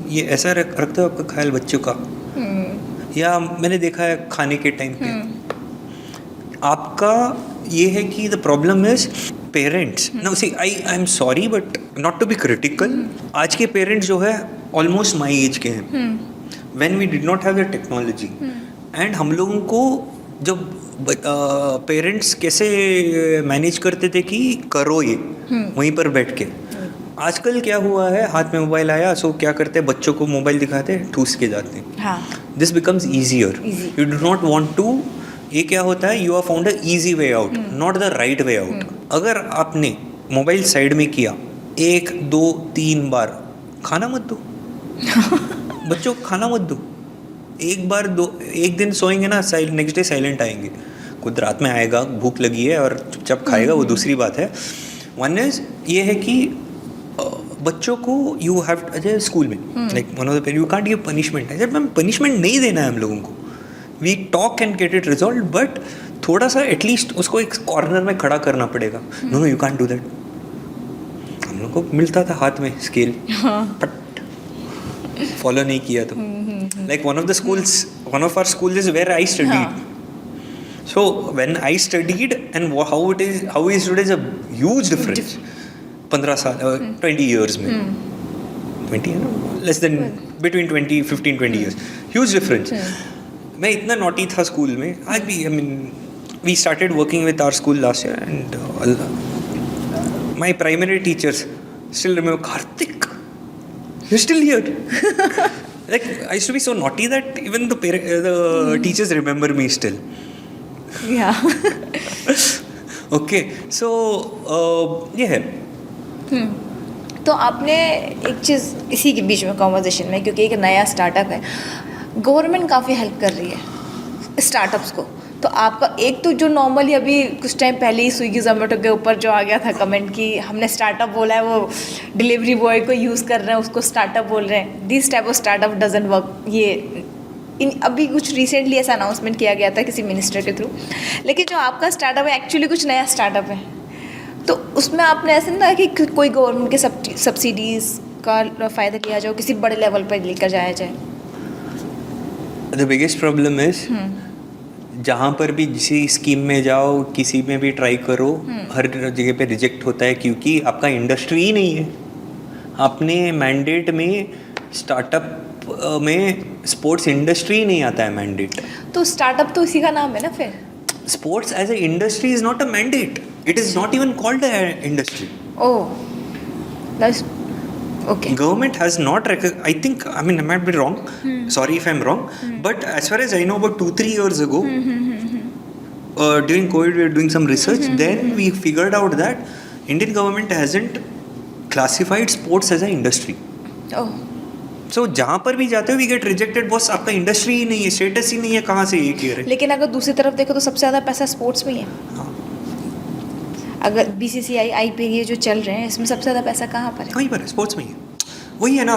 ये ऐसा रखते हो आपका ख्याल बच्चों का? या मैंने देखा है खाने के टाइम पे आपका ये है कि the problem is parents. Now see I am sorry but not to be critical, आज के पेरेंट्स जो है ऑलमोस्ट माई एज के हैं. When we did not have the technology, and हम लोगों को जब पेरेंट्स कैसे मैनेज करते थे कि करो ये वहीं पर बैठ के, आजकल क्या हुआ है, हाथ में मोबाइल आया, सो क्या करते हैं, बच्चों को मोबाइल दिखाते हैं, ठूस के जाते हैं. This becomes easier. You do not want to. ये क्या होता है, you are found a easy way out, not the right way out. अगर आपने मोबाइल साइड में किया 1 2 3 बार, खाना मत दो. बच्चों को खाना मत दो. एक दिन सोएंगे ना, नेक्स्ट डे साइलेंट आएंगे. खुद रात में आएगा, भूख लगी है और चुपचाप खाएगा, वो दूसरी बात है. वन इज ये है कि बच्चों को यू हैव स्कूल में like one of the you can't give punishment. जब हम पनिशमेंट नहीं देना है हम लोगों को, we talk and get it resolve, but थोड़ा सा एटलीस्ट उसको एक कॉर्नर में खड़ा करना पड़ेगा. No you can't do that. हम लोग को मिलता था हाथ में स्केल, पट फॉलो नहीं किया तो. Like one of our school is where I studied. So when I studied and how it is today is a huge difference. 15 साल 20 years में 20 है ना, less than between 15-20 years, huge difference. मैं इतना नॉटी था स्कूल में. आज भी I mean we started working with our school last year and my primary teachers still remember, Karthik, you're still here. Like I used to be so naughty that even the teachers remember me still. Yeah. Okay, so ये है. तो आपने एक चीज़ इसी के बीच में conversation में, क्योंकि एक नया स्टार्टअप है, गवर्नमेंट काफ़ी हेल्प कर रही है स्टार्टअप्स को. तो आपका एक तो जो नॉर्मली अभी कुछ टाइम पहले ही स्विगी जोमेटो के ऊपर जो आ गया था कमेंट कि हमने स्टार्टअप बोला है, वो डिलीवरी बॉय को यूज़ कर रहे हैं, उसको स्टार्टअप बोल रहे हैं. This type of startup doesn't work. ये अभी कुछ रिसेंटली ऐसा अनाउंसमेंट किया गया था किसी मिनिस्टर के थ्रू. लेकिन जो आपका स्टार्टअप है एक्चुअली कुछ नया स्टार्टअप है, तो उसमें आपने ऐसे ना कि कोई गवर्नमेंट के सब्सिडीज़ का फ़ायदा लिया जाए, किसी बड़े लेवल पर लेकर जाया जाए. द बिगेस्ट प्रॉब्लम इज जहाँ पर भी किसी स्कीम में जाओ, किसी में भी ट्राई करो, हर जगह पे रिजेक्ट होता है क्योंकि आपका इंडस्ट्री ही नहीं है. आपने मैंडेट में स्टार्टअप में स्पोर्ट्स इंडस्ट्री नहीं आता है मैंडेट. तो स्टार्टअप तो इसी का नाम है ना फिर. Sports as a industry is not a mandate. It is not even called a industry. Oh, that's okay. Government has not I think, I mean I might be wrong, sorry if I'm wrong, but as far as I know, about 2-3 years ago, during COVID we were doing some research, then we figured out that Indian government hasn't classified sports as an industry. Oh. So जहाँ पर भी जाते हो we get rejected. Boss आपका industry ही नहीं है, status ही नहीं है, कहाँ से ये कह रहे. लेकिन अगर दूसरी तरफ देखो तो सबसे ज़्यादा पैसा स्पोर्ट्स में ही है. हाँ. अगर BCCI IPL ये जो चल रहे हैं, इसमें सबसे ज़्यादा पैसा कहाँ पर है? कहीं पर है, स्पोर्ट्स में ही है. वही है ना,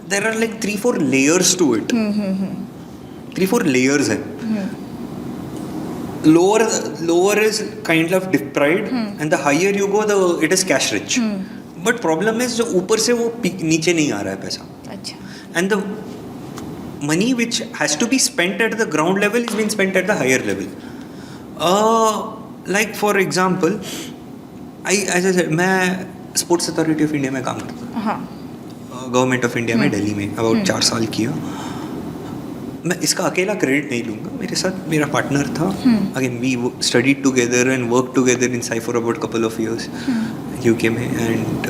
there are like 3-4 layers to it. 3-4 layers है. Lower is kind of deprived, and the higher you go, it is cash rich. But problem is जो ऊपर से वो नीचे नहीं आ रहा है पैसा. अच्छा. And the money which has to be spent at the ground level is being spent at the higher level. Like for example, as I said, मैं स्पोर्ट्स अथॉरिटी ऑफ इंडिया में काम करता हूँ. गवर्नमेंट ऑफ इंडिया में दिल्ली में about 4 साल किया. मैं इसका अकेला क्रेडिट नहीं लूँगा, मेरे साथ मेरा पार्टनर था. Again we studied together and work together in SAI for about couple of years UK में. And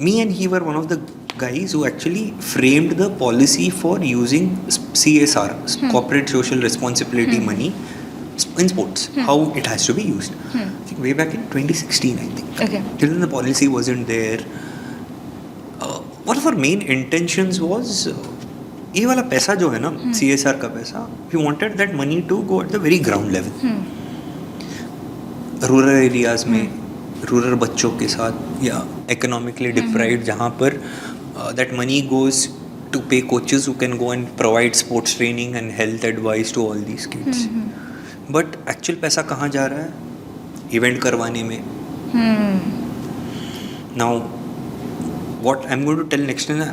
me and he were one of the guys who actually framed the policy for using CSR, corporate social responsibility money in sports, how it has to be used. I think way back in 2016, I think. Okay. Till then the policy wasn't there. One of our main intentions was ये वाला पैसा जो है ना, CSR का पैसा, we wanted that money to go at the very ground level. Rural areas में, rural बच्चों के साथ या economically deprived, जहाँ पर that money goes to pay coaches who can go and provide sports training and health advice to all these kids. But actual पैसा कहाँ जा रहा है? Event करवाने में. Now, what I'm going to tell next is,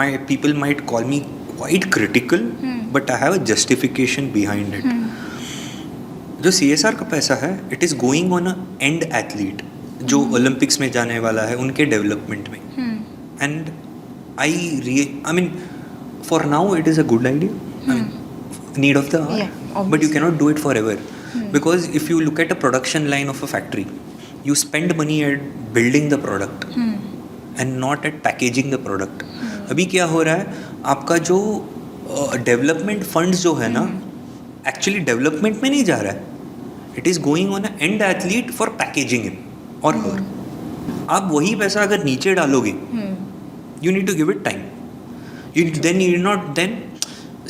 my people might call me quite critical, but I have a justification behind it. जो CSR का पैसा है, it is going on a end athlete, जो Olympics में जाने वाला है, उनके डेवलपमेंट में. And I mean, for now it is a good idea. I mean, need of the hour. Yeah, But you obviously. cannot do it forever. Because if you look at a production line of a factory, you spend money at building the product and not at packaging the product. अभी क्या हो रहा है, आपका जो development funds जो है ना, एक्चुअली डेवलपमेंट में नहीं जा रहा है. It is going on and athlete for packaging in और हर. आप वही पैसा अगर नीचे डालोगे, you need to give it time.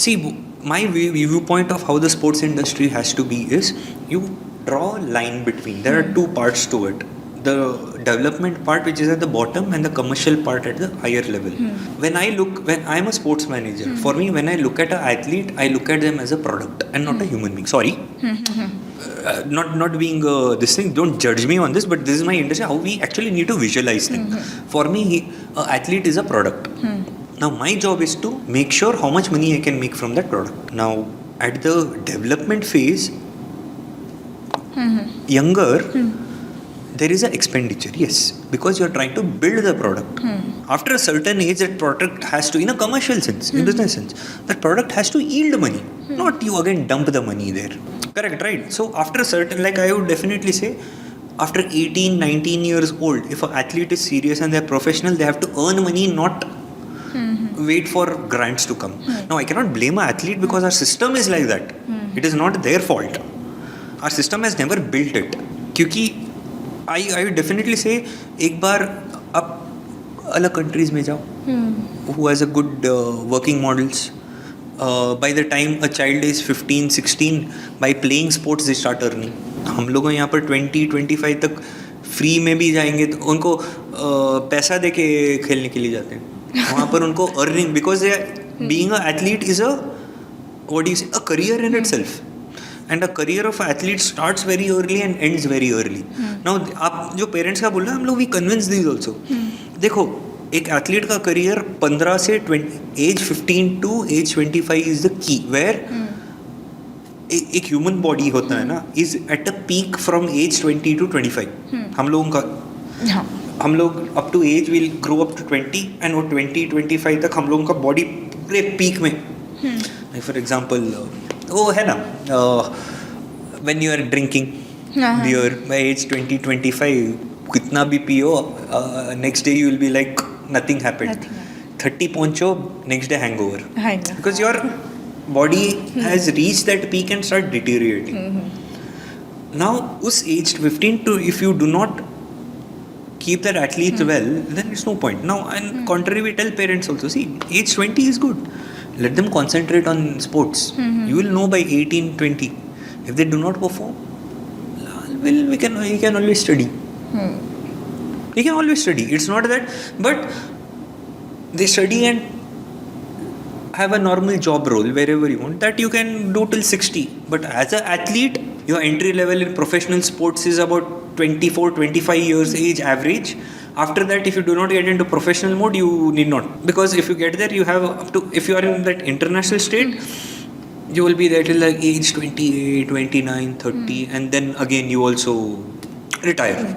See, my viewpoint of how the sports industry has to be is, you draw a line between, there are two parts to it, the development part which is at the bottom and the commercial part at the higher level. When I'm a sports manager, for me, when I look at an athlete, I look at them as a product and not a human being. Sorry, not being this thing, don't judge me on this, but this is my industry, how we actually need to visualize things. For me, an athlete is a product. Now my job is to make sure how much money I can make from that product. Now at the development phase, younger, there is an expenditure, yes, because you are trying to build the product. After a certain age, that product has to, in a commercial sense, in business sense, that product has to yield money, not you again dump the money there. Correct, right? So after a certain, like I would definitely say, after 18, 19 years old, if an athlete is serious and they're professional, they have to earn money, not wait for grants to come. Now I cannot blame an athlete because our system is like that. It is not their fault. Our system has never built it. क्योंकि I would definitely say, एक बार आप अलग countries में जाओ, who has a good working models. By the time a child is 15, 16, by playing sports they start earning. हम लोग यहाँ पर 20, 25 तक फ्री में भी जाएंगे तो उनको पैसा दे के खेलने के लिए जाते हैं. वहाँ पर उनको earning, because being a athlete is a career in itself, and a career of athlete starts very early and ends very early. Now आप जो पेरेंट्स का बोल रहे हैं, हम लोग वी कन्विंस दीज ऑल्सो. देखो, एक एथलीट का करियर 15 से age 15 to age 25 is the key, where एक ह्यूमन बॉडी होता है ना, is at a peak from age 20 to 25. हम लोग up to age will grow up to 20, and वो 20-25 तक हम लोगों का बॉडी पूरे पीक में. फॉर एग्जांपल वो है ना, when you are drinking beer by age 20-25, कितना भी पियो, next day you will be like nothing happened. 30 पहुंचो, next day hangover, because your body has reached that peak and start deteriorating. Now us age 15 to, if you do not keep that athlete well, then it's no point. Now, and contrary, we tell parents also, see, age 20 is good, let them concentrate on sports. You will know by 18-20 if they do not perform, well, we can always study. We can always study, it's not that, but they study and have a normal job role wherever you want, that you can do till 60. But as an athlete, your entry level in professional sports is about 24-25 years age average. After that, if you do not get into professional mode, you need not, because if you get there, you have up to, if you are in that international state, you will be there till like age 28, 29, 30, and then again you also retire.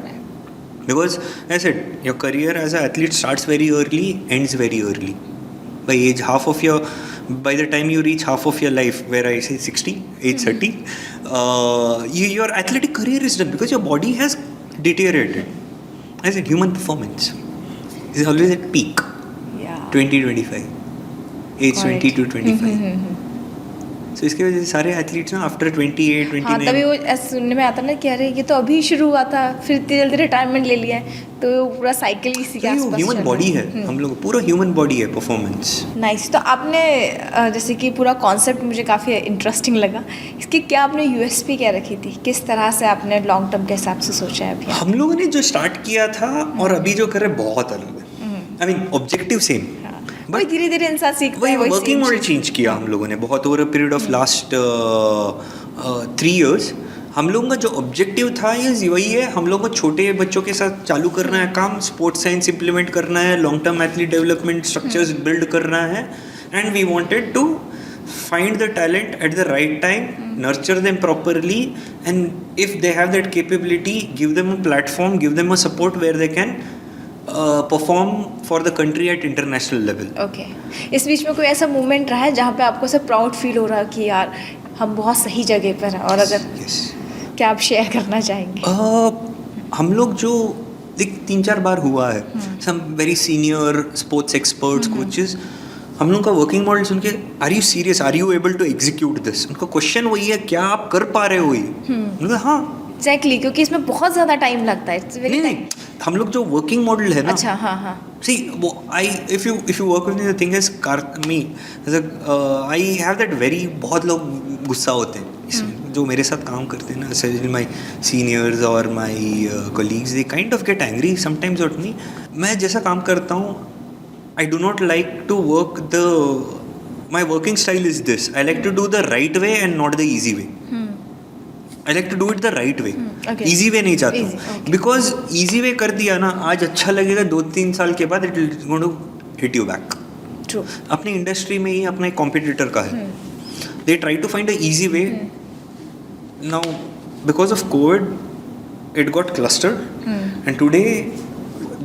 Because as I said, your career as an athlete starts very early, ends very early. By age by the time you reach half of your life, where I say 60, age 30, your athletic career is done, because your body has deteriorated. I said human performance is always at peak. 20-25, age 20 to 25. So इसके वजह से सारे athletes ना after 28, 29, हाँ, तभी वो ऐसे सुनने में आता ना कि अरे ये तो अभी शुरू हुआ था, फिर इतनी जल्दी रिटायरमेंट ले लिया है, तो वो पूरा साइकिल इसी के आसपास. ह्यूमन बॉडी है, हम लोग पूरा ह्यूमन बॉडी है परफॉर्मेंस. नाइस. तो आपने जैसे कि पूरा कॉन्सेप्ट मुझे काफ़ी इंटरेस्टिंग लगा. इसकी क्या आपने यूएसपी क्या रखी थी, किस तरह से आपने लॉन्ग टर्म के हिसाब से सोचा है अभी? हम लोगों ने जो स्टार्ट किया था और अभी जो कर रहे बहुत अलग है. I mean objective same, but धीरे धीरे इंसान सीखता है. वही वर्किंग मॉडल चेंज किया हम लोगों ने बहुत over a period of last 3 years. हम लोगों का जो ऑब्जेक्टिव था ये वही है, हम लोगों को छोटे बच्चों के साथ चालू करना है काम, स्पोर्ट्स साइंस इम्प्लीमेंट करना है, long term athlete development structures build करना है, and we wanted to find the talent at the right time, nurture them properly, and if they have that capability, give them a platform, give them a support where they can perform for the country at international level. Okay. इस बीच में कोई ऐसा moment रहा है जहाँ पे आपको से प्राउड फील हो रहा है कि यार हम बहुत सही जगह पर हैं, और अगर क्या आप शेयर करना चाहेंगे? हम लोग जो 3-4 बार हुआ है, some very senior sports experts coaches, हम लोग का वर्किंग मॉडल सुन के, are you serious, are you able to execute this? उनका क्वेश्चन वही है, क्या आप कर पा रहे हो ये? हाँ एग्जैक्टली, क्योंकि इसमें बहुत ज़्यादा टाइम लगता है. नहीं, हम लोग जो वर्किंग मॉडल है ना, अच्छा, हाँ हाँ. See, if you work with me, the thing is, me, I have that very, बहुत लोग गुस्सा होते हैं इसमें, जो मेरे साथ काम करते हैं ना, especially my seniors और my colleagues, they kind of get angry sometimes at me. मैं जैसा काम करता हूँ, I do not like to work my working style is this. I like to do the right way and not the easy way. I like to do it the right way. Okay. Easy way नहीं चाहता हूँ. Because easy way कर दिया ना, आज अच्छा लगेगा, 2-3 साल के बाद it will going to hit you back. True. अपनी इंडस्ट्री में ही अपना एक कॉम्पिटिटर का है. They try to find a easy way. Now, because of COVID, it got clustered. And today,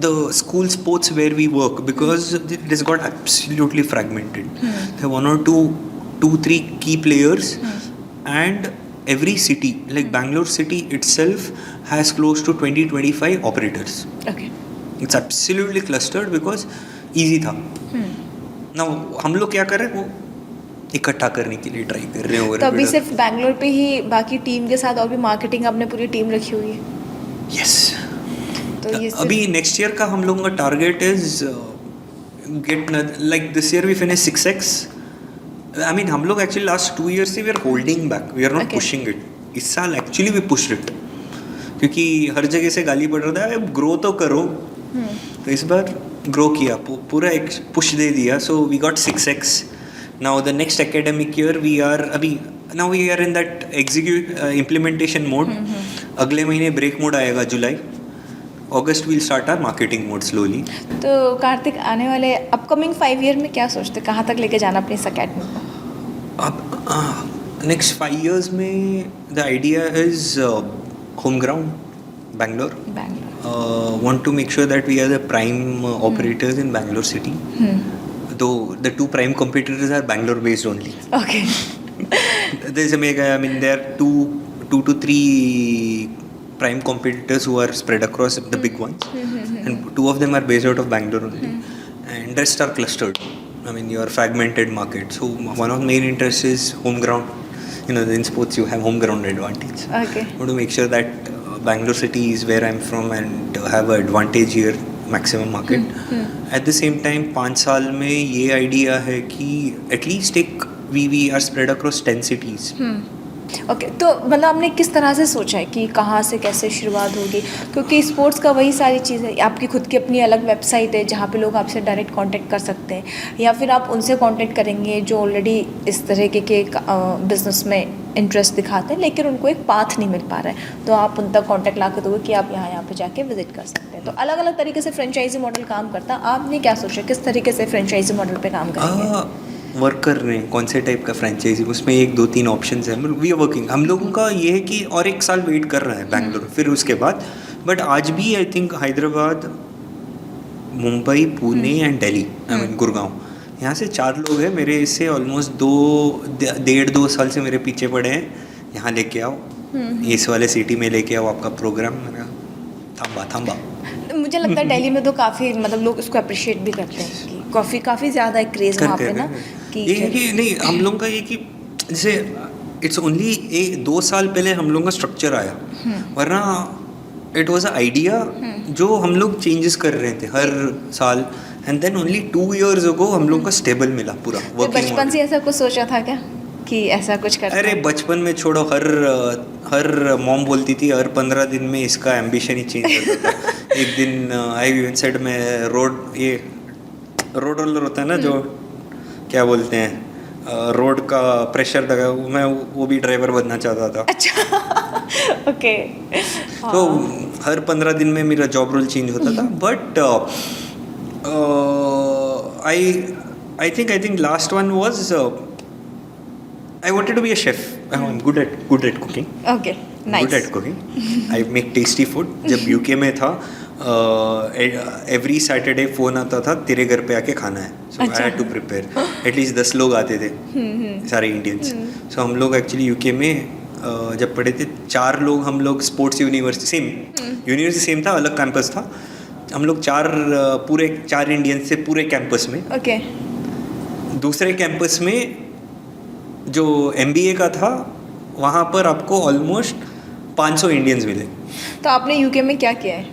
the school sports where we work, because it has got absolutely fragmented. There are 1 or 2-3 key players, and every city, like Bangalore city itself, has close to 20-25 operators. Okay. It's absolutely clustered because easy था. Now हम लोग क्या कर रहे हैं, वो इकट्ठा करने के लिए ट्राई कर रहे हैं. तो अभी सिर्फ बैंगलोर पे ही बाकी टीम के साथ और भी मार्केटिंग आपने पूरी टीम रखी हुई है? Yes. तो ये अभी नेक्स्ट ईयर का हम लोगों का target is get, like this year we finish 6x. I mean, हम लोग एक्चुअली लास्ट 2 years से we are holding back, we are not pushing it. इस साल एक्चुअली वी पुश्ड इट, क्योंकि हर जगह से गाली पड़ रहा था, ग्रो तो करो. तो इस बार ग्रो किया, पूरा एक पुश दे दिया. So we got 6x. Now the next academic year we are now we are in that implementation mode. अगले महीने ब्रेक मोड आएगा, जुलाई. August will start our marketing mode slowly. तो कार्तिक, आने वाले अपकमिंग 5 year में क्या सोचते, कहाँ तक लेके जाना अपनी इस अकेडमी को? अब नेक्स्ट 5 years में the idea is home ground Bangalore. Want to make sure that we are the prime operators in Bangalore city. Though the 2 prime competitors are Bangalore based only. Okay. There's there are 2 to 3 prime competitors who are spread across the big ones, and 2 of them are based out of Bangalore only, and rest are clustered. You are fragmented market. So one of the main interests is home ground. In sports you have home ground advantage. Okay. I want to make sure that Bangalore city is where I'm from and have an advantage here, maximum market. At the same time, 5 साल में ये idea है कि at least we are spread across 10 cities. Okay. तो मतलब आपने किस तरह से सोचा है कि कहाँ से कैसे शुरुआत होगी? क्योंकि स्पोर्ट्स का वही सारी चीज़ है, आपकी खुद की अपनी अलग वेबसाइट है जहाँ पे लोग आपसे डायरेक्ट कांटेक्ट कर सकते हैं, या फिर आप उनसे कांटेक्ट करेंगे जो ऑलरेडी इस तरह के बिजनेस में इंटरेस्ट दिखाते हैं, लेकिन उनको एक पाथ नहीं मिल पा रहा है, तो आप उन तक कॉन्टैक्ट ला के दोगे कि आप यहाँ पे जाके विजिट कर सकते हैं. तो अलग अलग तरीके से फ्रेंचाइजी मॉडल काम करता है. आपने क्या सोचा, किस तरीके से फ्रेंचाइजी मॉडल पर काम करेंगे? वर्क कर रहे हैं, कौन से टाइप का फ्रेंचाइजी, उसमें 1-2-3 ऑप्शंस हैं. We are working. हम लोगों का ये है कि और 1 साल वेट कर रहा है बैंगलोर, फिर उसके बाद. बट आज भी I think Hyderabad, Mumbai, Pune and Delhi, Gurgaon, यहाँ से 4 लोग हैं मेरे. इससे ऑलमोस्ट 1.5-2 साल से मेरे पीछे पड़े हैं, यहाँ लेके आओ, इस वाले सिटी में लेके आओ आपका प्रोग्राम. थाम्बा. मुझे लगता है दिल्ली में तो काफ़ी लोग इसको अप्रिशिएट भी करते हैं कि काफ़ी ज़्यादा एक क्रेज़ वहाँ पे ना कि नहीं. हम लोग का ये कि जैसे इट्स ओनली 2 साल पहले हम लोग का स्ट्रक्चर आया, वरना इट वाज अ आइडिया जो हम लोग चेंजेस कर रहे थे हर साल. And then only 2 years ago हम लोग का स्टेबल मिला पूरा. तो बचपन से ऐसा कुछ सोचा था क्या कि ऐसा कुछ करना? अरे बचपन में छोड़ो, हर मॉम बोलती थी हर 15 दिन में इसका एम्बिशन ही चेंज होता था. एक दिन आई इवन सेड मैं रोड रोलर होता है ना, जो क्या बोलते हैं, रोड का प्रेशर लगा, मैं वो भी ड्राइवर बनना चाहता था. अच्छा. ओके. तो हर 15 दिन में मेरा जॉब रोल चेंज होता था. But I think last one was I wanted to be a chef. I'm good at cooking. Okay, nice. Good at cooking. I make tasty food. जब UK में था, एवरी सैटरडे फ़ोन आता था तेरे घर पे आके खाना है, so I had to prepare. At least 10 लोग आते थे, सारे इंडियंस। सो हम लोग एक्चुअली यूके में जब पढ़े थे 4 लोग, हम लोग स्पोर्ट्स यूनिवर्सिटी यूनिवर्सिटी सेम था, अलग कैंपस था। हम लोग 4 इंडियंस थे पूरे कैंपस में। ओके। दूसरे कैंपस में जो MBA का था वहाँ पर आपको ऑलमोस्ट 500 इंडियंस मिले। तो आपने यूके में क्या किया है?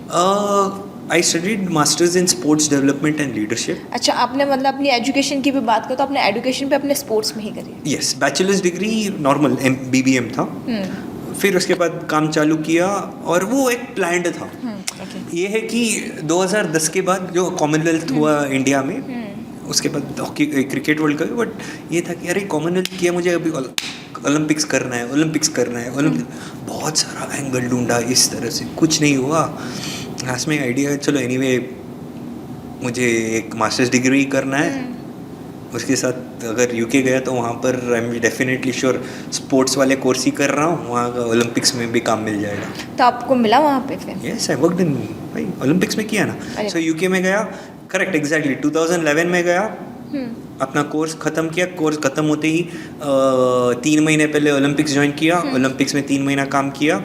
I studied masters in sports development and leadership. अच्छा, आपने मतलब अपनी एजुकेशन की भी बात करो तो आपने एजुकेशन पे अपने स्पोर्ट्स में ही करी है? Yes, bachelors degree normal BBM था। फिर उसके बाद काम चालू किया और वो एक प्लान्ड था। ये है कि 2010 के बाद जो कॉमनवेल्थ हुआ इंडिया में, उसके बाद hockey cricket World cup, but ये था कि अरे कॉमनवेल्थ किया, मुझे अभी ओलंपिक्स करना है। बहुत सारा एंगल ढूंढा, इस तरह से कुछ नहीं हुआ। लास्ट में आइडिया है चलो एनीवे मुझे एक मास्टर्स डिग्री करना है, उसके साथ अगर यूके गया तो वहाँ पर I am definitely sure sports वाले कोर्स ही कर रहा हूँ, वहाँ का ओलंपिक्स में भी काम मिल जाएगा। तो आपको मिला वहाँ पे फिर? यस, आई वर्कड इन भाई ओलंपिक्स में किया ना। सो यूके में गया, करेक्ट एग्जैक्टली 2011 में गया, अपना कोर्स ख़त्म किया। कोर्स ख़त्म होते ही 3 महीने पहले ओलंपिक्स ज्वाइन किया। ओलंपिक्स में 3 महीना काम किया,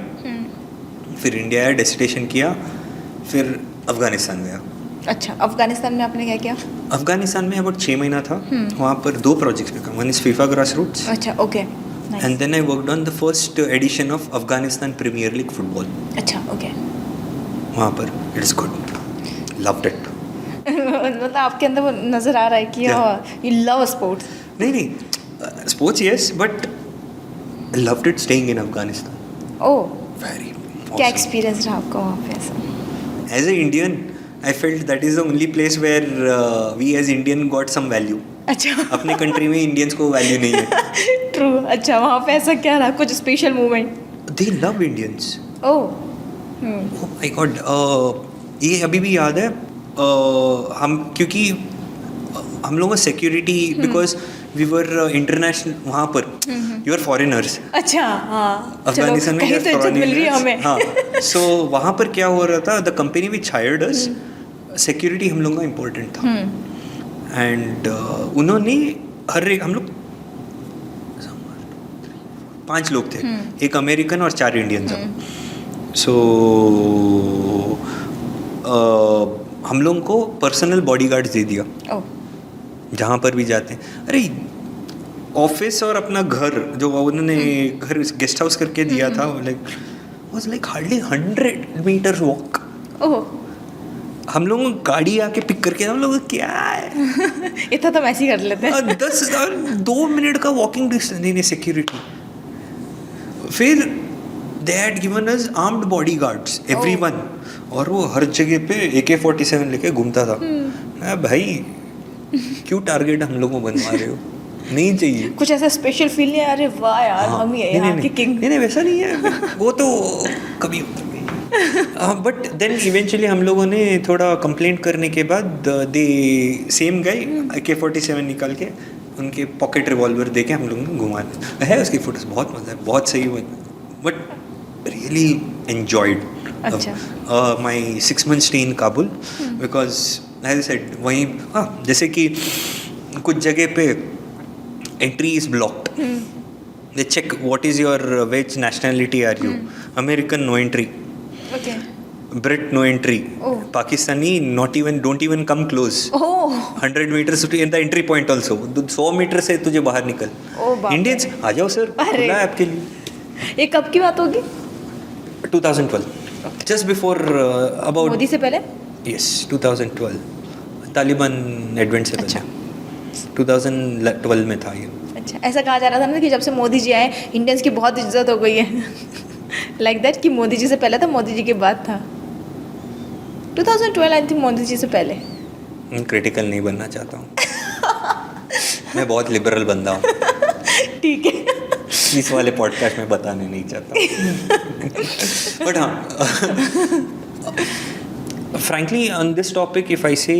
फिर इंडिया आया, डेस्टिनेशन किया, फिर अफ़गानिस्तान गया। अच्छा, अफ़गानिस्तान में आपने क्या किया? अफ़गानिस्तान में अबाउट 6 महीना था। वहाँ पर 2 प्रोजेक्ट्स में काम, one is FIFA grass roots. अच्छा, okay. And then I worked on the first edition of Afghanistan premier league football. अच्छा, ओके। वहाँ पर it is good, loved it. मतलब आपके अंदर वो नज़र आ रहा है कि यू लव स्पोर्ट्स। नहीं, sports yes, but loved it staying in Afghanistan. Oh, very क्या एक्सपीरियंस रहा आपका वहाँ पे ऐसा? As an Indian, I felt that is the only place where we as Indian got some value. अच्छा। अपने कंट्री में इंडियंस को वैल्यू नहीं है। ट्रू। अच्छा, वहाँ पे ऐसा क्या रहा, कुछ special moment? They love Indians. Oh. Oh my God, ये अभी भी याद है। हम क्योंकि हम लोगों का security, because we were international, वहाँ पर यू आर फॉरेनर्स। अच्छा, हाँ। अफगानिस्तान में कहीं तो इज्जत मिल रही है हमें। हाँ, सो वहाँ पर क्या हो रहा था, the company which hired us, security हम लोगों का इम्पोर्टेंट था। एंड उन्होंने हर एक, हम लोग 5 लोग थे, एक अमेरिकन और 4 इंडियंस। सो हम लोगों को पर्सनल बॉडीगार्ड्स दे दिया जहाँ पर भी जाते हैं। अरे ऑफिस और अपना घर जो उन्होंने घर गेस्ट हाउस करके दिया था, was like hardly 100 metres walk. हम लोग गाड़ी आके पिक करके, हम लोग क्या है इतना तो वैसे ही कर लेते हैं। 2 मिनट का वॉकिंग डिस्टेंस। नहीं सिक्योरिटी। फिर they had given us armed bodyguards everyone, और वो हर जगह पे AK-47 लेके घूमता था। भाई क्यों टारगेट हम लोगों को बनवा रहे हो? नहीं चाहिए। कुछ ऐसा स्पेशल फील नहीं? अरे वाह यार, हम ही यहाँ के किंग। नहीं वैसा नहीं है, वो तो कभी बट देन इवेंचुअली हम लोगों ने थोड़ा कंप्लेंट करने के बाद दे सेम गाय AK-47 निकाल के उनके पॉकेट रिवॉल्वर दे के हम लोगों ने घुमा है। उसकी फोटोज बहुत मजा है, बहुत सही हुआ, but really enjoyed my 6 month stay in Kabul, because as I said वहीं जैसे कि कुछ जगह पे entry is blocked, they check what is your which nationality are you, American no entry, Brit no entry, Pakistani not even, don't even come close, 100 meters in the entry point also, 100 metre से तुझे बाहर निकल। Indians आ जाओ sir, खुला है आपके लिए। ये कब की बात होगी? 2012, just before about मोदी से पहले? Yes, 2012, तालिबान एडवेंट से पहले। 2012 में था ये। अच्छा, ऐसा कहा जा रहा था ना कि जब से मोदी जी आए इंडियंस की बहुत इज्जत हो गई है। लाइक दैट कि मोदी जी से पहले था, मोदी जी के बाद था। 2012 आई थिंक मोदी जी से पहले। क्रिटिकल नहीं बनना चाहता हूँ। मैं बहुत लिबरल बंदा हूँ। ठीक है, इस वाले पॉडकास्ट में बताने नहीं चाहता। बट हाँ, frankly on this topic, if I say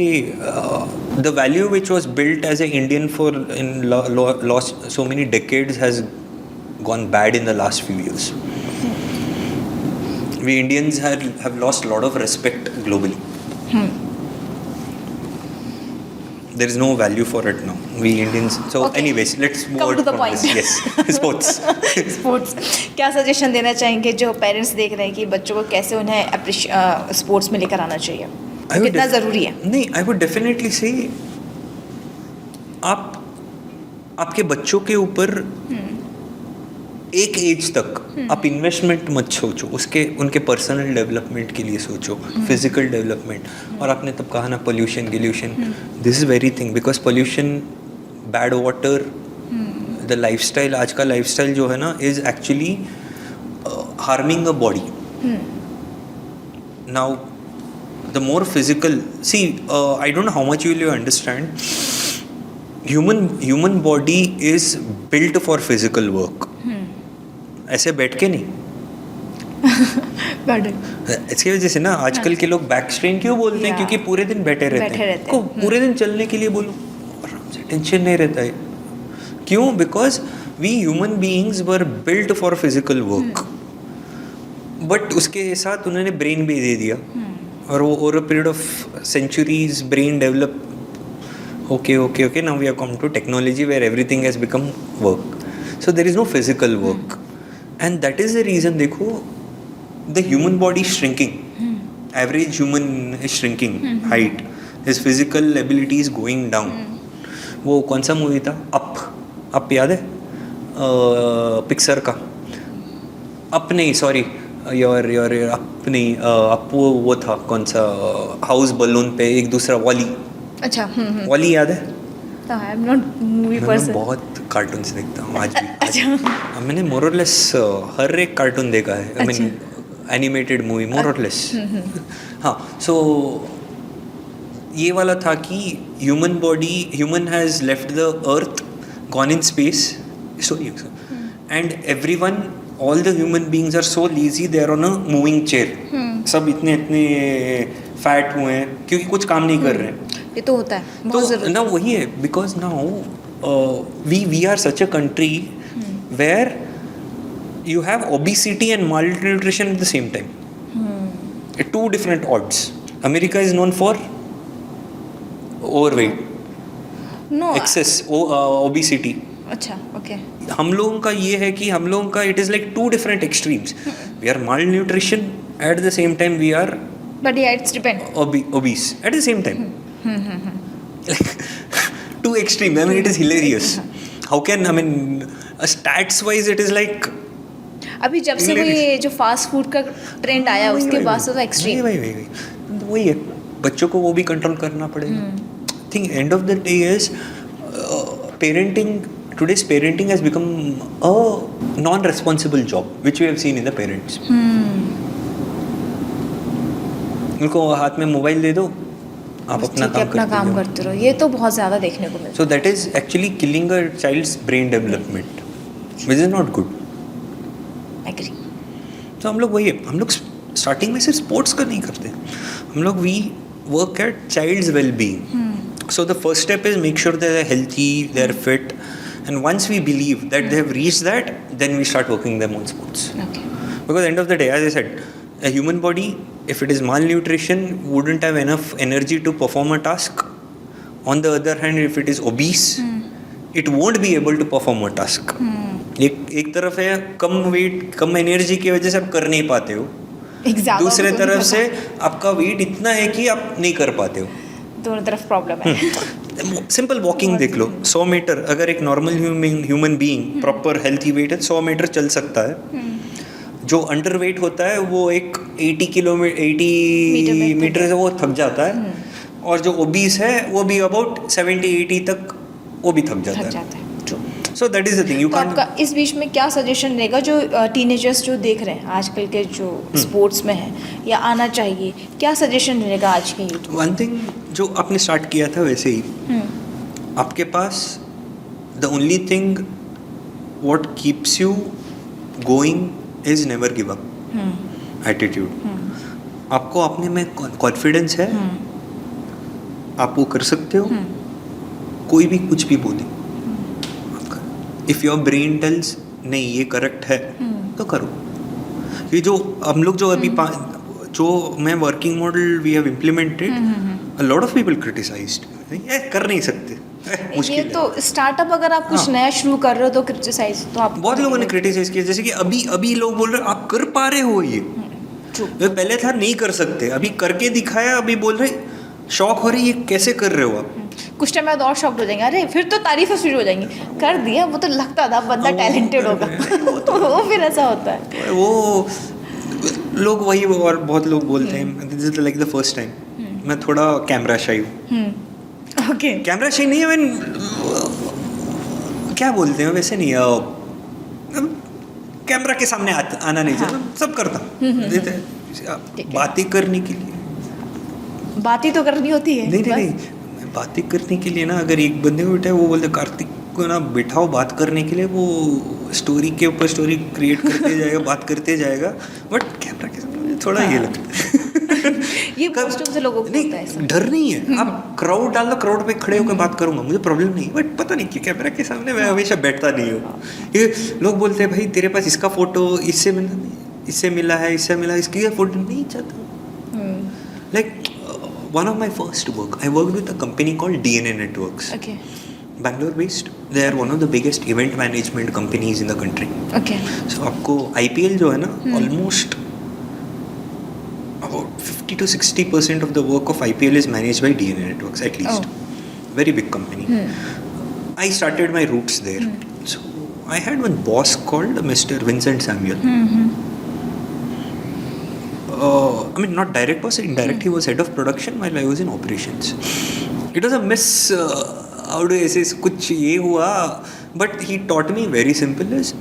the value which was built as an Indian for in lost so many decades has gone bad in the last few years. We Indians have lost a lot of respect globally. There is no value for it now. We Indians. So, Okay. anyways, let's move Come on to the from point. this. Yes, sports. Sports क्या suggestion देना चाहेंगे जो parents देख रहे हैं कि बच्चों को कैसे उन्हें स्पोर्ट्स में लेकर आना चाहिए, I would कितना ज़रूरी है? नहीं, I would definitely say आप आपके बच्चों के ऊपर एक एज तक आप इन्वेस्टमेंट मत सोचो, उसके उनके पर्सनल डेवलपमेंट के लिए सोचो, फिजिकल डेवलपमेंट. और आपने तब कहा ना pollution this is very thing, because pollution, bad water, the lifestyle, आज का लाइफस्टाइल जो है ना is actually harming a body. Now the more physical, see I don't know how much will you understand, human body is built for physical work. ऐसे बैठ के नहीं. इसकी वजह से ना आजकल के लोग बैक स्ट्रेन क्यों बोलते हैं, क्योंकि पूरे दिन बैठे रहते हैं. को पूरे दिन चलने के लिए बोलो, आराम से, टेंशन नहीं रहता है. क्यों? Because we human beings were built for physical work, but उसके साथ उन्होंने ब्रेन भी दे दिया, और वो over a period of centuries brain develop. Okay, now we have come to technology where everything has become work. So there is no physical work. And that is the reason, देखो, the human body is shrinking. Average human is shrinking, height. His physical ability is going down. वो कौन सा movie था? Up याद है? Pixar का. Up नहीं, sorry, your up नहीं, अप वो था कौन सा, हाउस बलून पे एक दूसरा, वॉली. अच्छा. वॉली याद है? आई एम नॉट मूवी पर्सन. मैं बहुत कार्टून्स देखता हूँ आज भी. अच्छा. मैंने मोर और लेस हर एक कार्टून देखा है. I mean animated movie more और लेस. हाँ. सो ये वाला था कि human has left the earth, gone in space. And everyone, all the human beings are so lazy, they are on a moving chair. सब इतने फैट हुए हैं क्योंकि कुछ काम नहीं कर रहे हैं. ये तो होता है, बहुत ज़रूरी. ना वही है, because now we are such a country where you have obesity and malnutrition at the same time. Two different odds. America is known for overweight, excess obesity. अच्छा, ओके. हम लोगों का ये है कि हम लोगों का it is like two different extremes. We are malnutrition, at the same time we are but yeah, it's depend obese at the same time. Two extremes. I mean, it is hilarious. How can, I mean, stats wise it is like. अभी जब से वो ये जो fast food का trend आया उसके बाद से तो एक्सट्रीम. वही है, बच्चों को वो भी कंट्रोल करना पड़ेगा. Think and of the day is parenting. Today's parenting has become a non-responsible job, which we have seen in the parents. उनको हाथ में मोबाइल दे दो, आप अपना काम करते रहो. ये तो बहुत ज़्यादा देखने को मिलता है. So that is actually killing a child's brain development, which is not good. Agree. तो हम लोग वही है, हम लोग स्टार्टिंग में सिर्फ स्पोर्ट्स का नहीं करते, हम लोग we work at child's well being. So the first step is make sure they are healthy, they are fit, and once we believe that they have reached that, then we start working them on sports. Because end of the day, as I said, a human body, if it is malnutrition, wouldn't have enough energy to perform a task. On the other hand, if it is obese, it won't be able to perform a task. एक तरफ है कम wait, कम energy की वजह से आप कर नहीं पाते हो, दूसरे तरफ से आपका वेट इतना है कि आप नहीं कर पाते हो. दोनों तरफ प्रॉब्लम है. सिंपल वॉकिंग देख लो, 100 मीटर अगर एक normal human being proper healthy wait है 100 मीटर चल सकता है. जो अंडर वेट होता है वो एक 80 मीटर से वो थक जाता है, और जो ओबीस है वो भी अबाउट 70-80 तक वो भी थक जाता है. So that is the thing. तो आपका इस बीच में क्या सजेशन रहेगा जो टीनेजर्स जो देख रहे हैं आजकल के जो स्पोर्ट्स में है या आना चाहिए, क्या सजेशन रहेगा आज के यूथ? वन थिंग जो आपने स्टार्ट किया था वैसे ही, आपके पास the only thing what keeps you going is never give up attitude. आपको अपने में कॉन्फिडेंस है, आप वो कर सकते हो, कोई भी कुछ भी बोले. इफ़ योर ब्रेन टेल्स नहीं ये करेक्ट है तो करो. ये जो हम लोग जो अभी जो मैं working model we have implemented, a lot of people criticised, ये कर नहीं सकते, ये मुश्किल तो स्टार्टअप अगर आप कुछ नया शुरू कर रहे हो तो क्रिटिसाइज तो आप बहुत लोगों ने क्रिटिसाइज किया, जैसे कि अभी लोग बोल रहे आप कर पा रहे हो ये, पहले था नहीं कर सकते, अभी करके दिखाया, अभी बोल रहे शौक हो रही है कैसे कर रहे हो आप। कुछ टाइम बाद और शॉक्ड हो जाएंगे, अरे फिर तो तारीफें शुरू हो जाएंगी, कर दिया वो तो लगता था बंदा टैलेंटेड होगा वो फिर ऐसा होता है। वो लोग वही, और बहुत लोग बोलते हैं this is like the first time, मैं थोड़ा कैमरा शाई हूँ। ओके, कैमरा शाई नहीं है, क्या बोलते हैं वैसे नहीं, कैमरा के सामने आना नहीं चाहिए, सब करता बातें करने के लिए, बातें तो करनी होती है। नहीं बातें करने के लिए ना, अगर एक बंदे को बिठाए, वो बोलते कार्तिक को ना बिठाओ बात करने के लिए, वो स्टोरी के ऊपर स्टोरी क्रिएट करते जाएगा, बात करते जाएगा, बट कैमरा के सामने थोड़ा ये लगता है ये से लोगों को होता है ऐसा। डर नहीं है, आप क्राउड डाल दो, क्राउड पे खड़े होकर बात करूंगा, मुझे प्रॉब्लम नहीं, बट पता नहीं कि कैमरा के सामने मैं हमेशा बैठता नहीं हूँ। ये लोग बोलते हैं भाई तेरे पास इसका फोटो इससे मिला है, इसकी फोटो नहीं चाहता। Like one of my first work, I worked with a company called DNA Networks. Okay. Bangalore based. They are one of the biggest event management companies in the country. Okay. So आपको IPL जो है ना, almost about 50 to 60% of the work of IPL is managed by DNA Networks at least. Very big company. I started my roots there. So I had one boss called Mr. Vincent Samuel. I mean, not direct boss, indirect. He was head of production while I was in operations. It was a miss. How do I say? कुछ ये हुआ, but he taught me very simple is,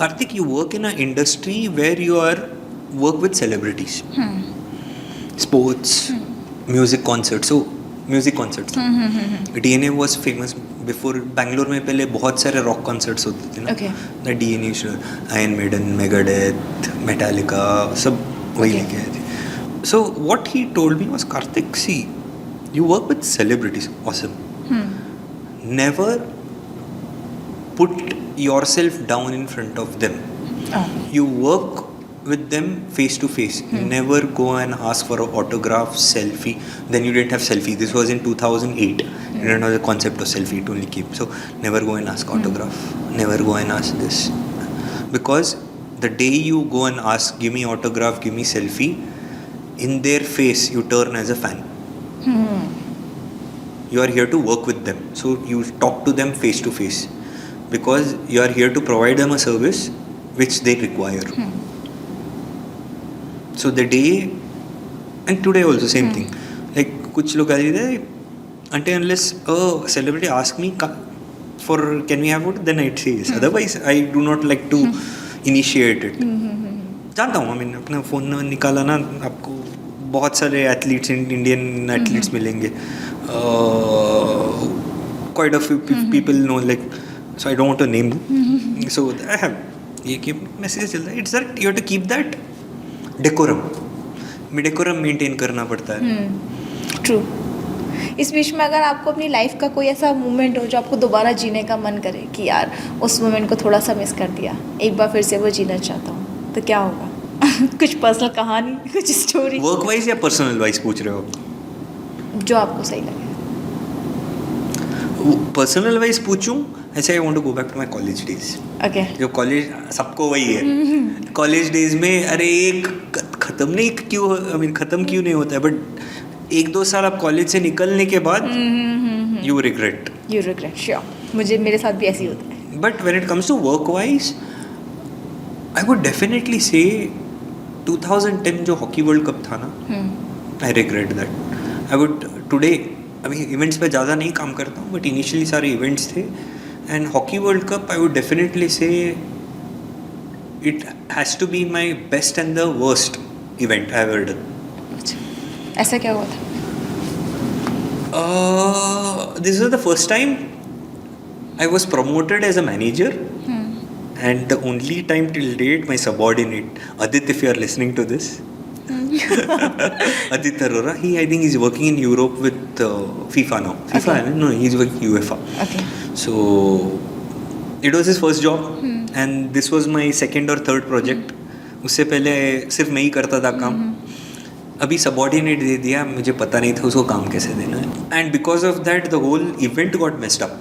Karthik, you work in an industry where you work with celebrities, sports, music concerts. So music concerts. DNA was famous before. Bangalore में पहले बहुत सारे rock concerts होते थे ना. Okay. The DNA, Iron Maiden, Megadeth, Metallica, सब वही लेके आए थे. So what he told me was, Karthik, see, you work with celebrities, awesome. Never put yourself down in front of them. You work with them face to face. Never go and ask for an autograph, selfie. Then you didn't have selfie. This was in 2008. You didn't have the concept of selfie. It only came. So never go and ask autograph. Never go and ask this. Because the day you go and ask, give me autograph, give me selfie, in their face you turn as a fan. You are here to work with them. So you talk to them face to face. Because you are here to provide them a service which they require. So the day, and today also same thing. Like कुछ लोग आते हैं, until unless a celebrity ask me for can we have photo, then I'd say yes. Otherwise I do not like to initiate it. जानता हूँ, I mean अपना phone निकाला ना, आपको बहुत सारे एथलीट्स, इंडियन एथलीट्स मिलेंगे. Quite a few people know, like, so I don't want to name them. So I have ये कि मैसेज चलता है. It's that you have to keep that decorum. Decorum maintain करना पड़ता है. ट्रू. इस बीच में अगर आपको अपनी लाइफ का कोई ऐसा मोमेंट हो जो आपको दोबारा जीने का मन करे कि यार उस मोमेंट को थोड़ा सा मिस कर दिया, एक बार फिर से वो जीना चाहता हूँ, तो क्या होगा? कुछ पर्सनल कहानी, कुछ स्टोरी? वर्क वाइज या पर्सनल वाइज पूछ रहे हो? जो आपको सही लगे. पर्सनल वाइज पूछूं, ऐसे I want to go back to my college days. Okay. जो कॉलेज सबको वही है. कॉलेज डेज में अरे एक खत्म नहीं क्यों, आई मीन खत्म क्यों नहीं होता है, बट 1-2 साल आप कॉलेज से निकलने के बाद यू रिग्रेट. श्योर. मुझे मेरे साथ भी ऐसे ही होता है. But when it comes to work wise, I would definitely say 2010 जो हॉकी वर्ल्ड कप था ना, I regret that. I would today, अभी इवेंट्स पे ज़्यादा नहीं काम करता हूँ, बट इनिशियली सारे इवेंट्स थे, and hockey world cup I would definitely say it has to be my best and the worst event I ever done. ऐसा क्या हुआ था? This was the first time I was promoted as a manager, and the only time till date my subordinate Adit, if you are listening to this, Adit Arora, I think he's working in Europe with FIFA now. FIFA, okay. No, he's working UEFA. Okay. So it was his first job, and this was my second or third project उससे पहले सिर्फ मैं ही करता था काम. अभी subordinate दे दिया, मुझे पता नहीं था उसको काम कैसे देना है. And because of that the whole event got messed up.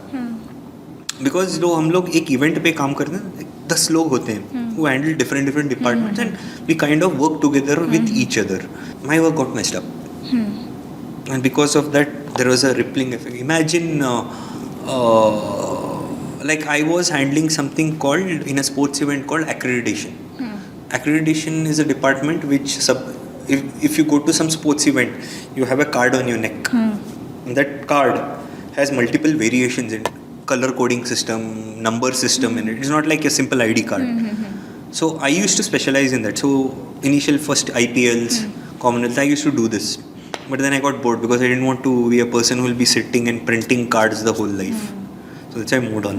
Because जो हम लोग एक इवेंट पे काम करते हैं 10 लोग होते हैं who handle different departments and we kind of work together with each other. My work got messed up. And because of that there was a rippling effect. Imagine like I was handling something called in a sports event called accreditation. Accreditation is a department which if you go to some sports event you have a card on your neck. And that card has multiple variations in it. Color coding system, number system in it. It's not like a simple ID card. So I used to specialize in that. So initial first IPLs, Commonwealth, I used to do this. But then I got bored because I didn't want to be a person who will be sitting and printing cards the whole life. So that's why I moved on.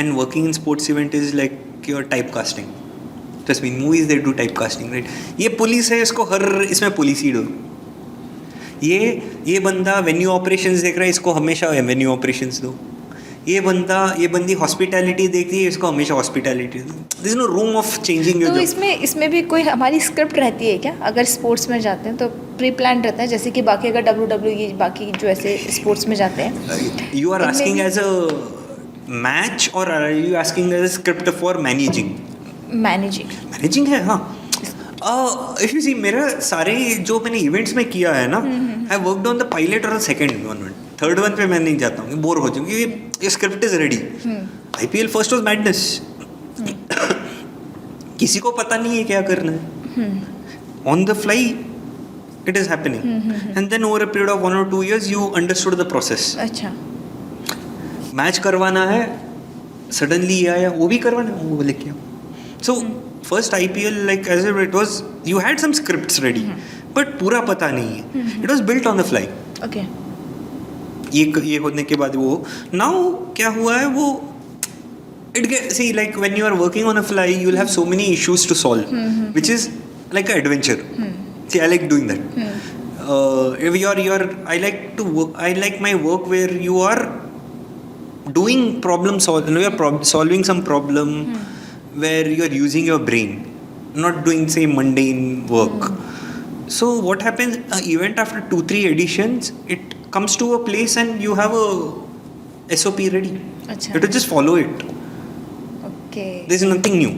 And working in sports event is like your typecasting. Trust me, in movies they do typecasting, right? ये police है, इसको हर इसमें police ही दो. ये बंदा venue operations देख रहा है, इसको हमेशा वेन्यू ऑपरेशंस दो. ये बंदी हॉस्पिटैलिटी देखती है, इसको हमेशा हॉस्पिटैलिटी दो. There is no room of changing your job. तो इसमें भी कोई हमारी स्क्रिप्ट रहती है क्या? अगर स्पोर्ट्स में जाते हैं तो प्री प्लान रहता है, जैसे कि बाकी अगर WWE बाकी जो ऐसे स्पोर्ट्स में जाते हैं. You are asking as a match और are you asking as a script for managing है. हाँ, इफ यू सी मेरा सारे जो मैंने इवेंट्स में किया है ना, I worked on the pilot और the second one. Third one पे मैं नहीं जाता हूँ, बोर हो जाऊँ. ये script is ready. IPL first was madness. किसी को पता नहीं है क्या करना है. On the fly it is happening. And then over a period of 1 or 2 years you understood the process. अच्छा, मैच करवाना है, सडनली आया वो भी करवाना है, वो लेके आओ. So first IPL like as if it was you had some scripts ready, but पूरा पता नहीं है. It was built on the fly. Okay. ये होने के बाद वो नाउ क्या हुआ है, वो see like when you are working on a fly you'll have so many issues to solve, which is like an adventure. See, I like doing that. If I like to work, I like my work where you are doing problem solving, you are solving some problem where you are using your brain, not doing say mundane work. So what happens, event after 2-3 editions it comes to a place and you have a SOP ready. अच्छा. You have to just follow it. Okay. There is nothing new.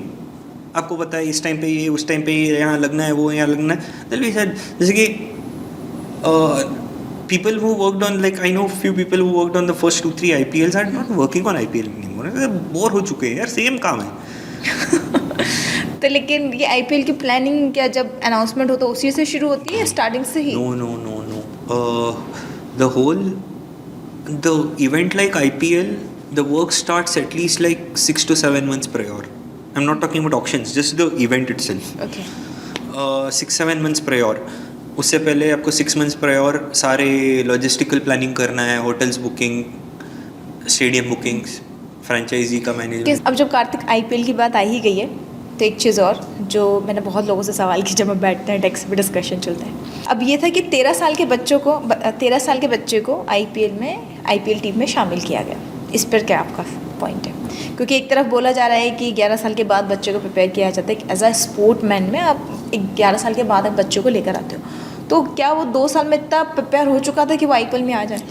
आपको पता है इस time पे ये, उस time पे ये, यहाँ लगना है, वो यहाँ लगना है. Then we said, जैसे कि people who worked on, like I know few people who worked on the first 2-3 IPLs are not working on IPL anymore. Bore हो चुके हैं यार, सेम काम है. तो लेकिन ये IPL की प्लानिंग क्या जब अनाउंसमेंट होता है उसी से शुरू होती है, स्टार्टिंग से ही? No. The event like IPL, the work starts at least like 6 to 7 months prior. I'm not talking about auctions, just the event itself. Okay. 6-7 months prior. उससे पहले आपको 6 months prior सारे लॉजिस्टिकल प्लानिंग करना है, hotels booking, stadium bookings, franchise का management. अब जब Kartik IPL की बात आ ही गई है तो एक चीज़ और जो मैंने बहुत लोगों से सवाल की जब हम बैठते हैं डेस्क पे डिस्कशन चलता है, अब ये था कि 13 साल के बच्चे को IPL टीम में शामिल किया गया. इस पर क्या आपका पॉइंट है? क्योंकि एक तरफ बोला जा रहा है कि 11 साल के बाद बच्चे को प्रिपेयर किया जाता है कि एज अ स्पोर्टमैन में आप 11 साल के बाद आप बच्चे को लेकर आते हो, तो क्या वो 2 साल में इतना प्रिपेयर हो चुका था कि वो IPL में आ जाए?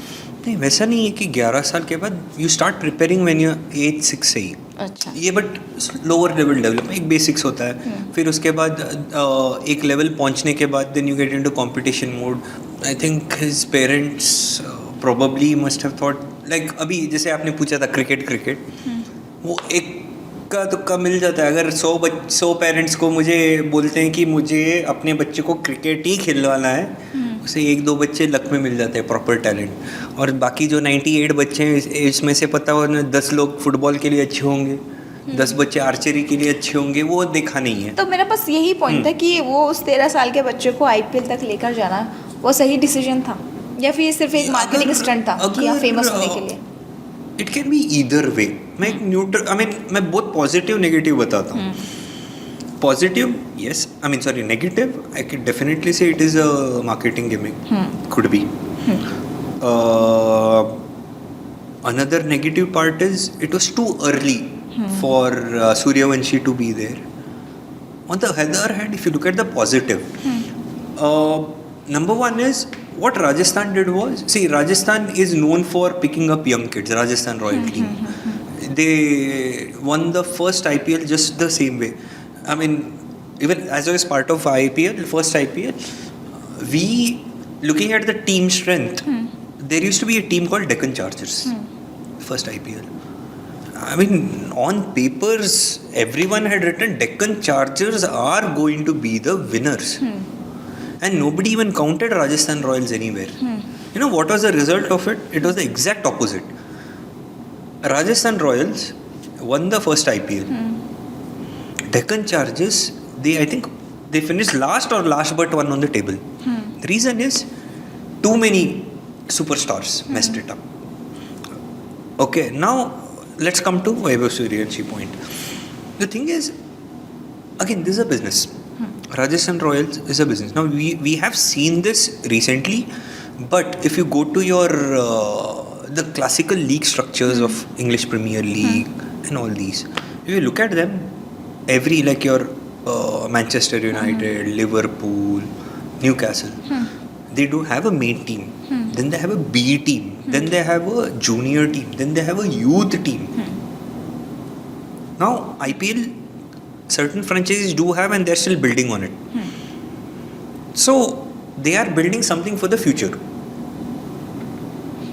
नहीं, वैसा नहीं है कि 11 साल के बाद you start preparing when you age 6 से ही. अच्छा. ये बट लोअर लेवल डेवलपमेंट, एक बेसिक्स होता है. फिर उसके बाद एक लेवल पहुंचने के बाद then you get into competition mode. I think his parents probably must have thought like, अभी जैसे आपने पूछा था क्रिकेट, वो एक का तुक्का मिल जाता है. अगर 100 पेरेंट्स को मुझे बोलते हैं कि मुझे अपने बच्चे को क्रिकेट ही खिलवाना है, उसे 1-2 बच्चे लक में मिल जाते हैं प्रॉपर टैलेंट. और बाकी जो 98 बच्चे हैं इसमें से पता हो 10 लोग फुटबॉल के लिए अच्छे होंगे, 10 बच्चे आर्चरी के लिए अच्छे होंगे, वो देखा नहीं है. तो मेरे पास यही पॉइंट था कि वो उस 13 साल के बच्चे को IPL तक लेकर जाना वो सही डिसीजन था या फिर सिर्फ एक मार्केटिंग स्टंट था कि आप फेमस होने के लिए? It can be either way. मैं एक न्यूट्रल, मैं बहुत पॉजिटिव नेगेटिव बताता हूँ. Positive, yes. Negative, I can definitely say it is a marketing gimmick. Could be. Another negative part is it was too early for Suryavanshi to be there. On the other hand, if you look at the positive, number one is what Rajasthan did was, see, Rajasthan is known for picking up young kids, Rajasthan Royal team. They won the first IPL just the same way. I mean, even as I was part of IPL, first IPL, we, looking at the team strength, there used to be a team called Deccan Chargers, first IPL. I mean, on papers, everyone had written Deccan Chargers are going to be the winners. And nobody even counted Rajasthan Royals anywhere. You know what was the result of it? It was the exact opposite. Rajasthan Royals won the first IPL. Deccan Chargers, I think they finished last but one on the table. The reason is too many superstars messed it up. Okay, now let's come to Vaibhav Suryavanshi point. The thing is, again, this is a business. Rajasthan Royals is a business. Now, we have seen this recently, but if you go to your the classical league structures of English Premier League and all these, if you look at them, every, like your Manchester United, Liverpool, Newcastle, they do have a main team. Then they have a B team. Then they have a junior team. Then they have a youth team. Now, IPL, certain franchises do have, and they're still building on it. So, they are building something for the future.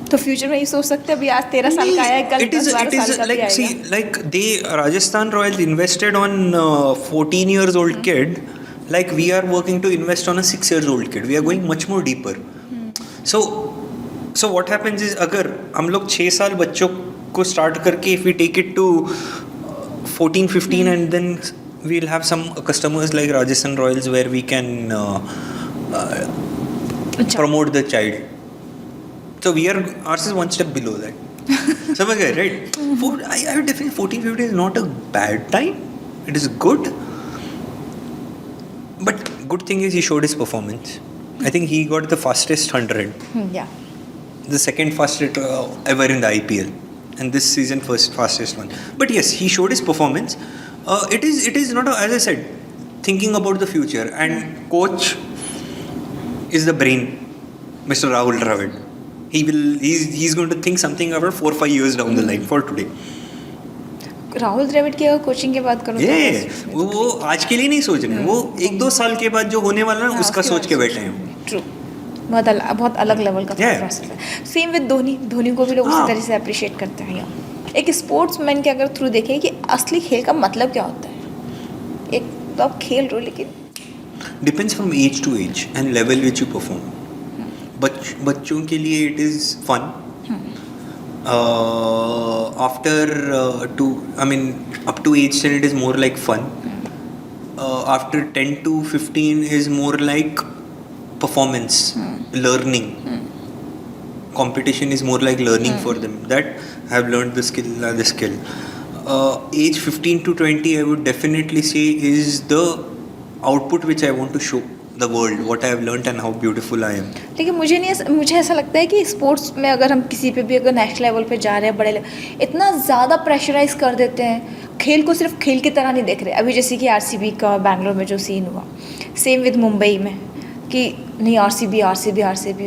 तो future में ये सोच सकते हैं अभी आज 13 साल का आया है, कल 10-12 साल का भी आएगा. See, like they, Rajasthan Royals invested on 14 years old kid, like we are working to invest on a 6 years old kid. We are going much more deeper. So what happens is, अगर हम लोग 6 साल बच्चों को start करके, if we take it to 14-15 and then we'll have some customers like Rajasthan Royals where we can promote the child. So ours is one step below that. समझ गए, right? I would definitely 14-15 is not a bad time. It is good. But good thing is he showed his performance. I think he got the fastest 100. Yeah. The second fastest ever in the IPL. And this season fastest one. But yes, he showed his performance. It is not, as I said, thinking about the future. And coach is the brain, Mr. Rahul Dravid. He's going to think something about 4-5 years down the line for today. Rahul Dravid की अगर coaching की बात करूँ तो वो आज के लिए नहीं सोच रहे हैं, वो 1-2 साल के बाद जो होने वाला है उसका सोच के बैठे हैं. ट्रू, बहुत अलग लेवल का प्रोसेस है. सेम विद धोनी को भी लोग उसी तरह से अप्रिशिएट करते हैं. एक स्पोर्ट्समैन के अगर थ्रू देखें कि असली खेल का मतलब क्या होता है. एक तो आप खेल रहे हो, लेकिन depends from age to age and level which you perform. बच्चों के लिए it is fun. After up to age 10 it is more like fun. After 10 to 15 is more like performance, learning. Competition is more like learning for them. That I have learned the skill. Age 15 to 20 I would definitely say is the output which I want to show the world, what I have learnt and how beautiful I am. लेकिन मुझे ऐसा लगता है कि sports में अगर हम किसी पे भी अगर नेशनल लेवल पे जा रहे हैं, बड़े लेवल, इतना ज़्यादा प्रेशराइज कर देते हैं. खेल को सिर्फ खेल की तरह नहीं देख रहे. अभी जैसे कि आरसीबी का बैंगलोर में जो सीन हुआ, सेम विद मुंबई में कि नहीं आरसीबी,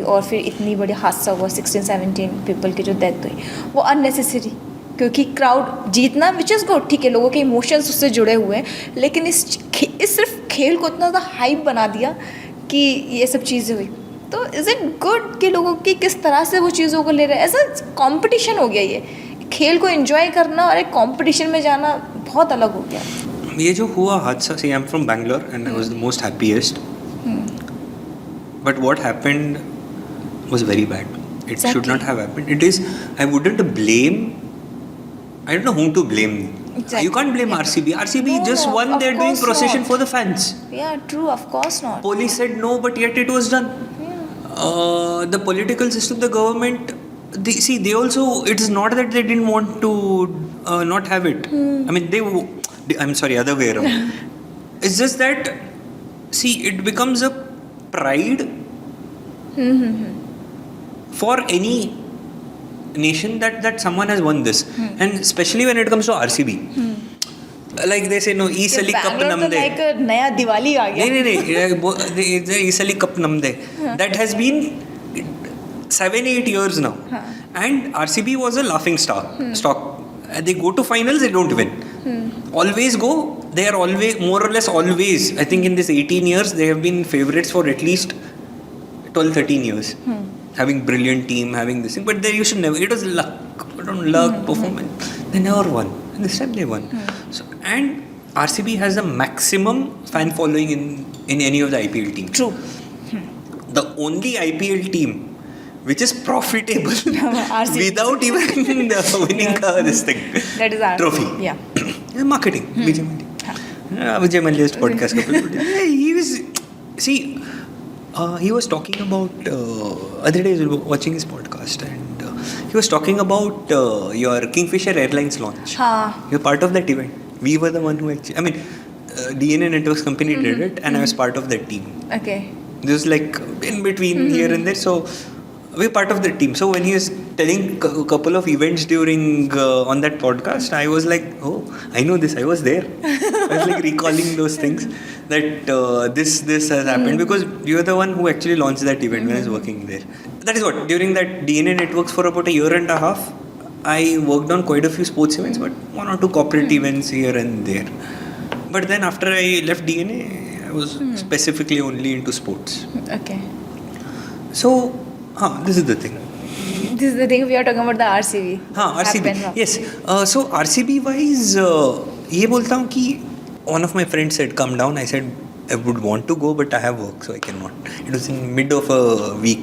और फिर इतनी बड़ी हादसा हुआ, 16-17 पीपल की जो डेथ हुई, वो अननेसेसरी. क्योंकि क्राउड जीतना विच इज़ गुड, ठीक है, लोगों के इमोशंस उससे जुड़े हुए हैं, लेकिन इस सिर्फ खेल को इतना ज़्यादा हाइप बना दिया कि ये सब चीज़ें हुई. तो इज़ इट गुड कि लोगों की किस तरह से वो चीज़ों को ले रहे हैं. ऐसा कंपटीशन हो गया. ये खेल को एंजॉय करना और एक कंपटीशन में जाना बहुत अलग हो गया. ये जो हुआ हादसा, see I am from Bangalore and I was the most happiest, but what happened was very bad. It should not have happened. It is, I wouldn't blame, I don't know whom to blame. Exactly. You can't blame RCB. RCB just won. They're doing procession for the fans. Yeah, true. Of course not. Police said no, but yet it was done. Yeah. The political system, the government, they also, it's not that they didn't want to not have it. I mean, I'm sorry, other way around. It's just that, see, it becomes a pride for any nation that someone has won this. And especially when it comes to RCB. like they say no easily cup Bangalore तो namde. Like नया दिवाली आ गया. नहीं easily cup namde. That has been 7-8 years now. And RCB was a laughing stock. They go to finals, they don't win. Always go. They are always, more or less always, I think in this 18 years, they have been favorites for at least 12-13 years. Having brilliant team, having this thing. But they used to never, it was luck, performance. They never won. And this time they won. So, and RCB has the maximum fan following in any of the IPL teams. True. The only IPL team which is profitable RCB. without even winning this thing. That is our trophy. Yeah. Marketing. Vijay Mallya. Vijay Mallya's podcast. He was, see, he was talking about, other day I was watching his podcast and he was talking about your Kingfisher Airlines launch. You're part of that event. We were the one who actually, I mean, DNA Networks company did it and I was part of that team. Okay. This was like in between here and there. So we're part of the team. So when he was telling a couple of events during on that podcast, I was like, oh, I know this. I was there. I was like recalling those things that this has happened because you were the one who actually launched that event when I was working there. That is what, during that DNA Networks for about a year and a half, I worked on quite a few sports events, but 1 or 2 corporate events here and there. But then after I left DNA, I was specifically only into sports. Okay. So, this is the thing. This is the thing we are talking about the RCB. RCB. Yes. So RCB wise, ये बोलता हूँ कि one of my friends said, come down. I said, I would want to go, but I have work, so I cannot. It was in mid of a week,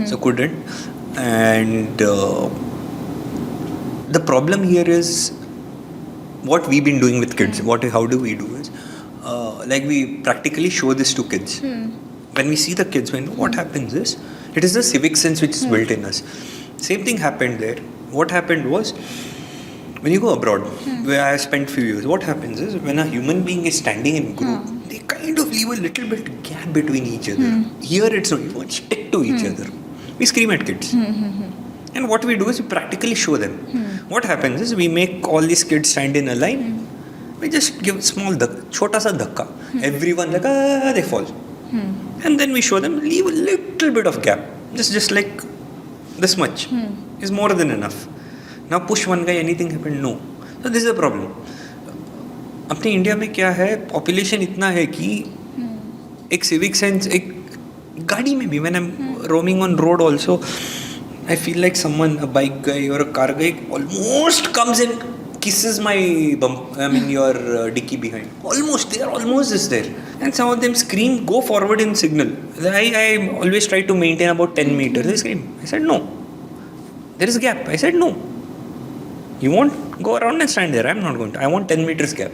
so couldn't. And the problem here is what we've been doing with kids. How do we do is, like we practically show this to kids. When we see the kids, what happens is, it is the civic sense which is built in us. Same thing happened there. What happened was, when you go abroad, where I spent few years, what happens is, when a human being is standing in group, they kind of leave a little bit gap between each other. Here it's not, you won't stick to each other. We scream at kids. And what we do is we practically show them. What happens is, we make all these kids stand in a line. We just give small chota sa dhakka. Everyone like, they fall. And then we show them, leave a little bit of gap. Just like this much is more than enough. Now push one guy, anything happened? No. So this is a problem. अपने India में क्या है, population इतना है कि एक civic sense, एक गाड़ी में भी, when I'm roaming on road also, I feel like someone, a bike guy or a car guy almost comes and kisses my bump, your dicky behind. Almost, they are almost just there. And some of them scream, go forward in signal. I always try to maintain about 10 meters. They scream. I said, no. There is a gap. I said, no. You won't go around and stand there. I'm not going to. I want 10 meters gap.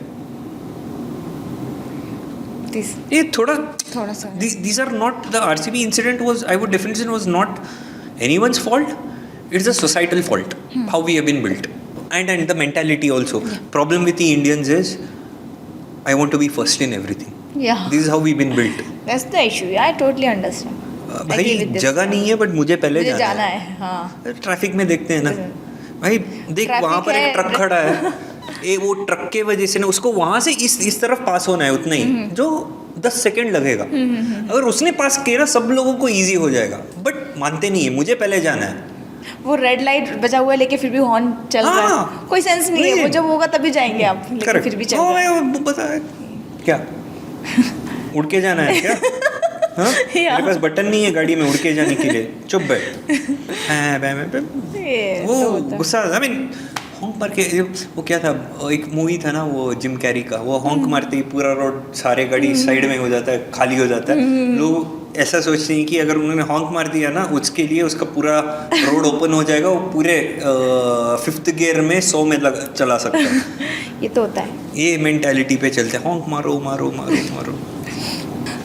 These are not, the RCB incident was, I would definitely say, was not anyone's fault. It's a societal fault. How we have been built. And the mentality also. Problem with the Indians is, I want to be first in everything. Yeah. This is how we've been built. That's the issue. Yeah, I totally understand. भाई जगह नहीं है, but मुझे पहले जाना है. हाँ. Traffic में देखते हैं ना भाई, देख वहाँ पर एक ट्रक खड़ा है, वो ट्रक के वजह से ना उसको वहाँ से इस तरफ पास होना है, उतना ही जो 10 सेकंड लगेगा. अगर उसने पास किया ना, सब लोगों को इजी हो जाएगा, बट मानते नहीं है, मुझे पहले जाना है. वो रेड लाइट बजा हुआ है लेके फिर भी हॉर्न चल रहा है, कोई सेंस नहीं है. वो जब होगा तभी जाएंगे आप, लेकिन फिर भी चल रहा है. पता है क्या, उड़ के जाना है क्या? मेरे पास बटन नहीं है गाड़ी में उड़ के जाने के लिए. चुप बैठ. वो गुस्सा, हॉन्क मार के, वो क्या था, एक मूवी था ना वो जिम कैरी का, वो हॉन्क मारते ही पूरा रोड, सारे गाड़ी साइड में हो जाता है, खाली हो जाता है. लोग ऐसा सोचते हैं कि अगर उन्होंने हॉन्क मार दिया ना, उसके लिए उसका पूरा रोड ओपन हो जाएगा, वो पूरे 5th गियर में 100 में चला सकता है. ये तो होता है, ये मेंटालिटी पे चलते हैं, हॉन्क मारो मारो मारो मारो.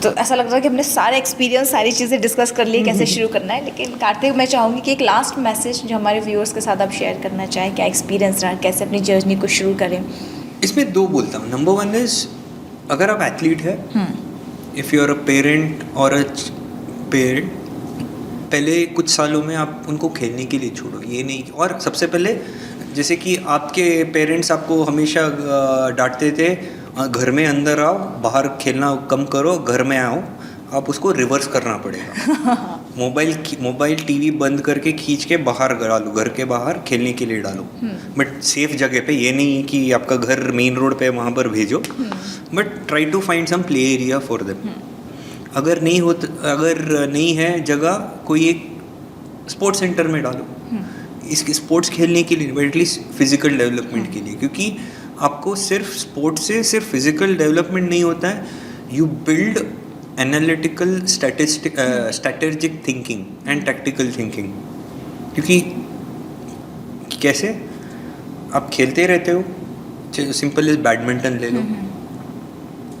तो ऐसा लग रहा है कि हमने सारे एक्सपीरियंस, सारी चीज़ें डिस्कस कर ली, कैसे शुरू करना है. लेकिन कार्तिक, मैं चाहूँगी कि एक लास्ट मैसेज जो हमारे व्यूअर्स के साथ आप शेयर करना चाहें, क्या एक्सपीरियंस रहा, कैसे अपनी जर्नी को शुरू करें. इसमें 2 बोलता हूँ. नंबर 1 इज़, अगर आप एथलीट है, if you are a parent और अ पेरेंट, पहले कुछ सालों में आप उनको खेलने के लिए छोड़ो. ये नहीं, और सबसे पहले जैसे कि आपके पेरेंट्स आपको हमेशा डांटते थे, घर में अंदर आओ, बाहर खेलना कम करो, घर में आओ, आप उसको रिवर्स करना पड़ेगा। मोबाइल टीवी बंद करके खींच के बाहर डालो, घर के बाहर खेलने के लिए डालो, बट सेफ जगह पे। ये नहीं कि आपका घर मेन रोड पे वहाँ पर भेजो, but try to find some play area for them. अगर नहीं है जगह, कोई एक स्पोर्ट्स सेंटर में डालो, इसके स्पोर्ट्स खेलने के लिए, एटलीस्ट फिजिकल डेवलपमेंट के लिए, क्योंकि आपको सिर्फ स्पोर्ट्स से सिर्फ फिजिकल डेवलपमेंट नहीं होता है, you build analytical strategic thinking and tactical thinking. क्योंकि कैसे आप खेलते रहते हो, सिंपल इज बैडमिंटन ले लो,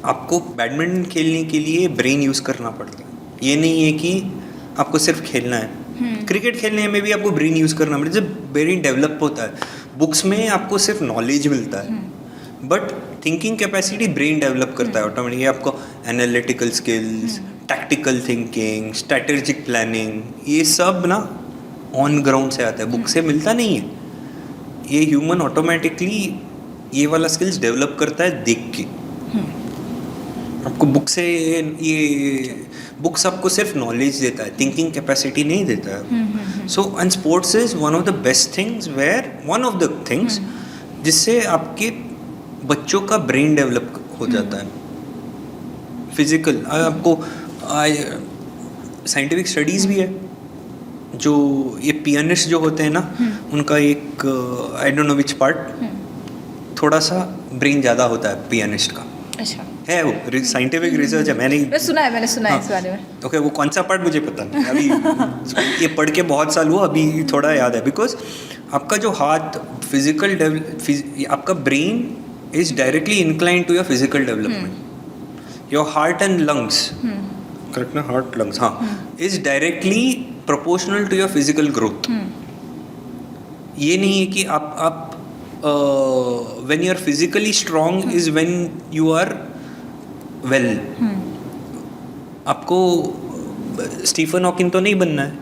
आपको बैडमिंटन खेलने के लिए ब्रेन यूज़ करना पड़ता है। ये नहीं है कि आपको सिर्फ खेलना है। क्रिकेट खेलने में भी आपको ब्रेन यूज़ करना पड़ता है, जब ब्रेन डेवलप होता है। बुक्स में आपको सिर्फ नॉलेज मिलता है, but thinking capacity brain develop करता है ऑटोमेटिकली। आपको analytical skills, tactical thinking, strategic planning, ये सब ना ऑन ग्राउंड से आता है, बुक से मिलता नहीं है। ये ह्यूमन ऑटोमेटिकली ये वाला स्किल्स डेवलप करता है देख के। आपको बुक्स आपको सिर्फ नॉलेज देता है, थिंकिंग कैपेसिटी नहीं देता है। So and sports is one of the best things, one of the things जिससे आपके बच्चों का ब्रेन डेवलप हो जाता है। फिजिकल आपको साइंटिफिक स्टडीज़ भी है, जो ये पियानिस्ट जो होते हैं ना, उनका एक आई डोंट नो विच पार्ट, थोड़ा सा ब्रेन ज़्यादा होता है पियानिस्ट का। अच्छा है, वो साइंटिफिक रिसर्च है, मैंने सुना है इस बारे में। ओके, वो कौन सा पार्ट मुझे पता नहीं, अभी ये पढ़ के बहुत साल हुआ, अभी थोड़ा याद है। बिकॉज आपका जो हाथ आपका brain is directly inclined to your physical development. Your heart and lungs, correct na? Heart, lungs, is directly proportional to your physical growth. ये नहीं है कि आप when you are physically strong is when you are well. आपको Stephen Hawking तो नहीं बनना है,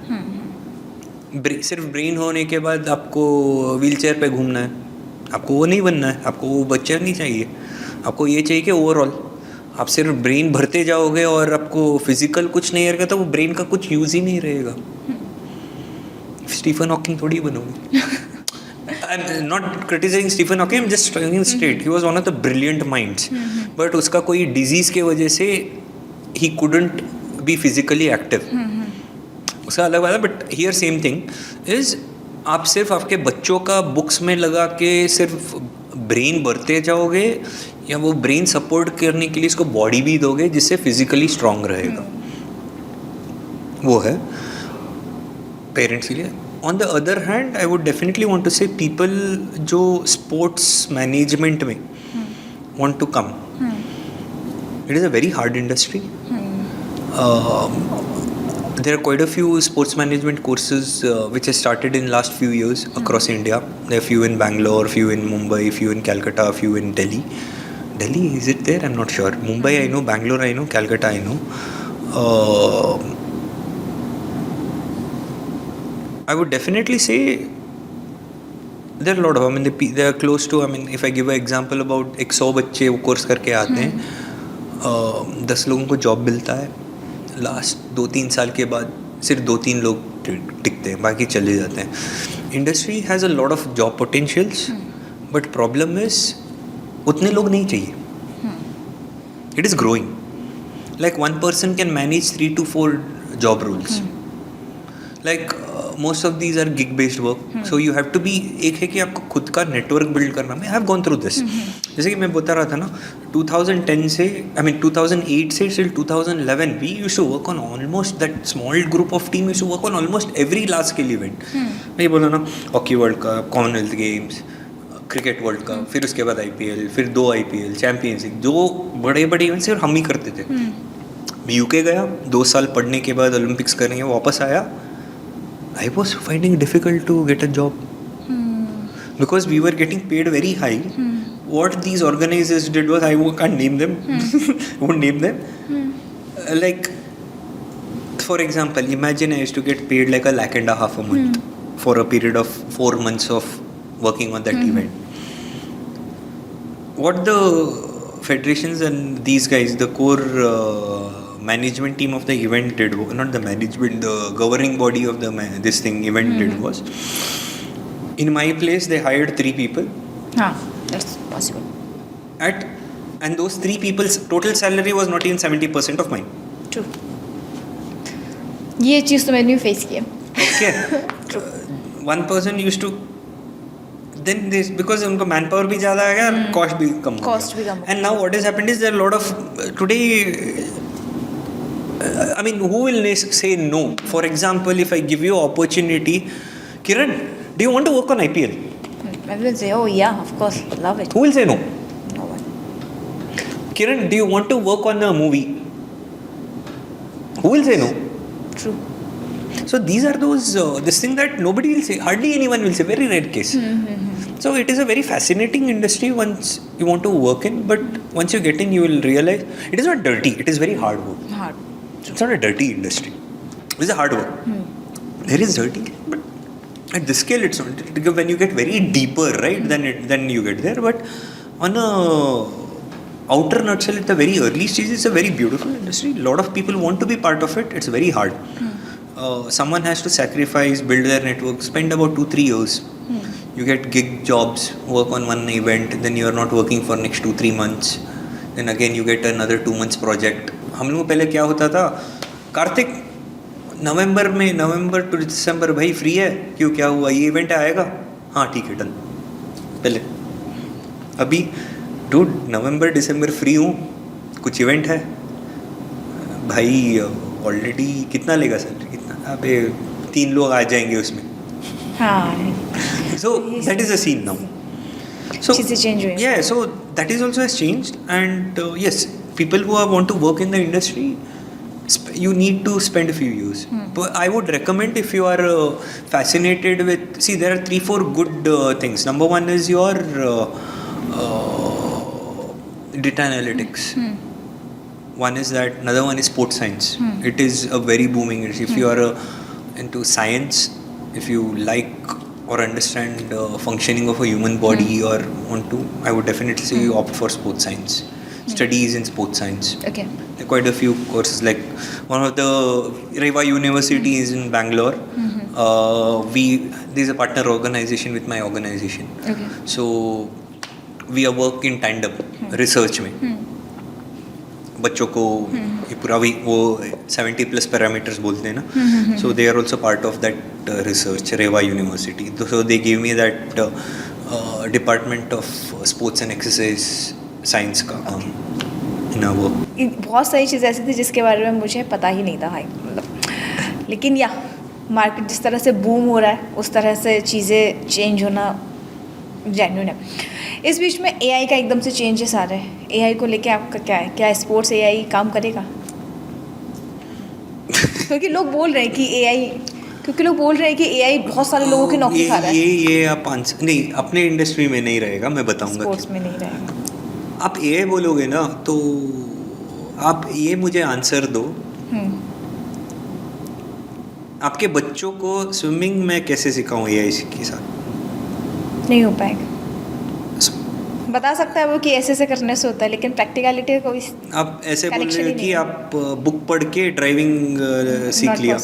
सिर्फ ब्रेन होने के बाद आपको व्हीलचेयर पे घूमना है, आपको वो नहीं बनना है, आपको वो बच्चा नहीं चाहिए। आपको ये चाहिए कि ओवरऑल आप सिर्फ ब्रेन भरते जाओगे और आपको फिजिकल कुछ नहीं रहेगा, तो वो ब्रेन का कुछ यूज़ ही नहीं रहेगा। स्टीफन हॉकिंग थोड़ी बनोगे। I am not criticising Stephen Hawking, I am just telling straight, he was one of the brilliant minds, but उसका कोई डिजीज़ के वजह से he couldn't be physically active, उसका अलग बात है। But here same thing is, आप सिर्फ आपके बच्चों का बुक्स में लगा के सिर्फ ब्रेन भरते जाओगे, या वो ब्रेन सपोर्ट करने के लिए इसको बॉडी भी दोगे जिससे फिजिकली स्ट्रांग रहेगा, वो है पेरेंट्स के लिए। On the other hand, I would definitely want to say people जो स्पोर्ट्स मैनेजमेंट में want to come, it is a very hard industry. There are quite a few sports management courses which have started in last few years across India. There are few in Bangalore, few in Mumbai, few in Calcutta, few in Delhi. Delhi, is it there? I'm not sure. Mumbai I know, Bangalore I know, Calcutta I know. I would definitely say there are a lot of, I mean, they are close to, I mean, if I give an example about 100 बच्चे वो course करके आते हैं, 10 लोगों को job मिलता है। Last 2-3 साल के बाद सिर्फ 2-3 लोग टिकते हैं, बाकी चले जाते हैं। Industry has a lot of job potentials, but problem is उतने लोग नहीं चाहिए। It is growing, like 1 person can manage 3 to 4 job roles, like most of these are gig based work, so you have to be, एक है कि आपको खुद का नेटवर्क बिल्ड करना। मैं हैव गॉन थ्रू दिस, जैसे कि मैं बता रहा था ना, 2010 से, आई मीन 2008 से till 2011 we used to work on almost that small group of team used to work on almost every large scale event. मैं ये बोला ना, Hockey world Cup, Commonwealth Games, Cricket World Cup, फिर उसके बाद IPL, फिर 2 IPL, champions league, 2 बड़े बड़े इवेंट्स हम ही करते थे। मैं UK गया, 2 साल पढ़ने के बाद ओलंपिक्स करेंगे, वापस आया, I was finding it difficult to get a job because we were getting paid very high. What these organizers did was, I can't name them, won't name them. Like, for example, imagine I used to get paid like $1.5 lakh a month for a period of 4 months of working on that event. What the federations and these guys, the core management team of the event did, not the management, the governing body of the this thing event did was, in my place they hired 3 people. That's possible. And those 3 people's total salary was not even 70% of mine. True. ये चीज़ तो मैंने भी face की है. Okay. One person used to then this, because उनको man power भी ज़्यादा आ गया और कॉस्ट भी कम हो गया. And now what has happened is there are a lot of today, I mean, who will say no? For example, if I give you opportunity, Kiran, do you want to work on IPL? I will say, oh yeah, of course, love it. Who will say no? No one. Kiran, do you want to work on a movie? Who will say no? True. So these are those this thing that nobody will say, hardly anyone will say, very rare case. So it is a very fascinating industry once you want to work in, but once you get in, you will realize it is not dirty. It is very hard work. Hard. It's not a dirty industry. It's a hard work. There is dirty, but at this scale, it's not. When you get very deeper, right, then you get there. But on a outer nutshell, at the very early stage, it's a very beautiful industry. A lot of people want to be part of it. It's very hard. Someone has to sacrifice, build their network, spend about 2-3 years. You get gig jobs, work on one event, then you are not working for next 2-3 months. Then again you get another 2 months project. हम लोगों को पहले क्या होता था, कार्तिक नवंबर to दिसंबर भाई free है, क्यों क्या हुआ, ये इवेंट आएगा, हाँ ठीक है डन. पहले अभी डूड नवंबर दिसंबर फ्री हूँ, कुछ इवेंट है भाई, ऑलरेडी कितना लेगा सैलरी, कितना, अबे 3 लोग आ जाएंगे उसमें. So that is the scene now. So चीज़ें change हुई. Yeah, so that is also has changed, and yes, people who want to work in the industry, you need to spend a few years. But I would recommend, if you are fascinated with, see, there are 3-4 good things. Number one is your data analytics. One is that, another one is sports science. It is a very booming industry. If you are into science, if you like or understand functioning of a human body or want to, I would definitely say you opt for sports science. Studies in sports science. Okay. There are quite a few courses, like one of the Reva University is in Bangalore. There is a partner organization with my organization. Okay. So we are work in tandem research में. बच्चों को ये पूरा वो 70+ parameters बोलते हैं ना, so they are also part of that research, Reva University. So they gave me that department of sports and exercise science का in our work. बहुत सारी चीज़ें ऐसी थी जिसके बारे में मुझे पता ही नहीं था भाई, मतलब. लेकिन या मार्केट जिस तरह से बूम हो रहा है, उस तरह से चीज़ें चेंज होना जेन्युइन है. इस बीच में AI का एकदम से चेंजेस आ रहे हैं. AI को लेके आपका क्या है, क्या स्पोर्ट्स AI काम करेगा? क्योंकि लोग बोल रहे हैं कि AI बहुत सारे लोगों की नौकरी खा रहा है. ये आप आंसर नहीं, अपने इंडस्ट्री में नहीं रहेगा, मैं बताऊंगा. स्पोर्ट्स में नहीं रहेगा. आप AI बोलोगे ना, तो आप ये मुझे आंसर दो, आपके बच्चों को स्विमिंग में कैसे सिखाऊं AI के साथ? नहीं हो पाएगा. बता सकता है वो कि ऐसे करने से होता है, लेकिन प्रैक्टिकलिटी कोई. आप ऐसे बोल रहे हो कि आप बुक पढ़ के ड्राइविंग सीख लिया.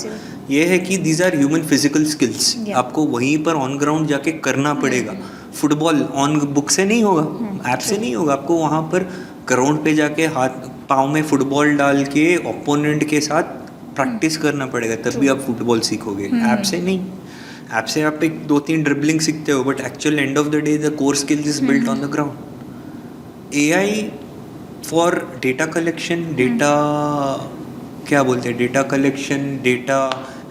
ये है कि these are human physical skills. आपको वहीं पर ऑन ग्राउंड जाके करना पड़ेगा. फुटबॉल ऑन बुक से नहीं होगा, ऐप से नहीं होगा. आपको वहाँ पर ग्राउंड पे जाके हाथ पाँव में फुटबॉल डाल के ओपोनेंट के साथ प्रैक्टिस करना पड़ेगा, तब भी आप फुटबॉल सीखोगे. ऐप से नहीं. ऐप से आप 1-2-3 ड्रिबलिंग सीखते हो, but actual and of the day the core skills is built on the ground. AI for data collection, क्या बोलते हैं, data collection, data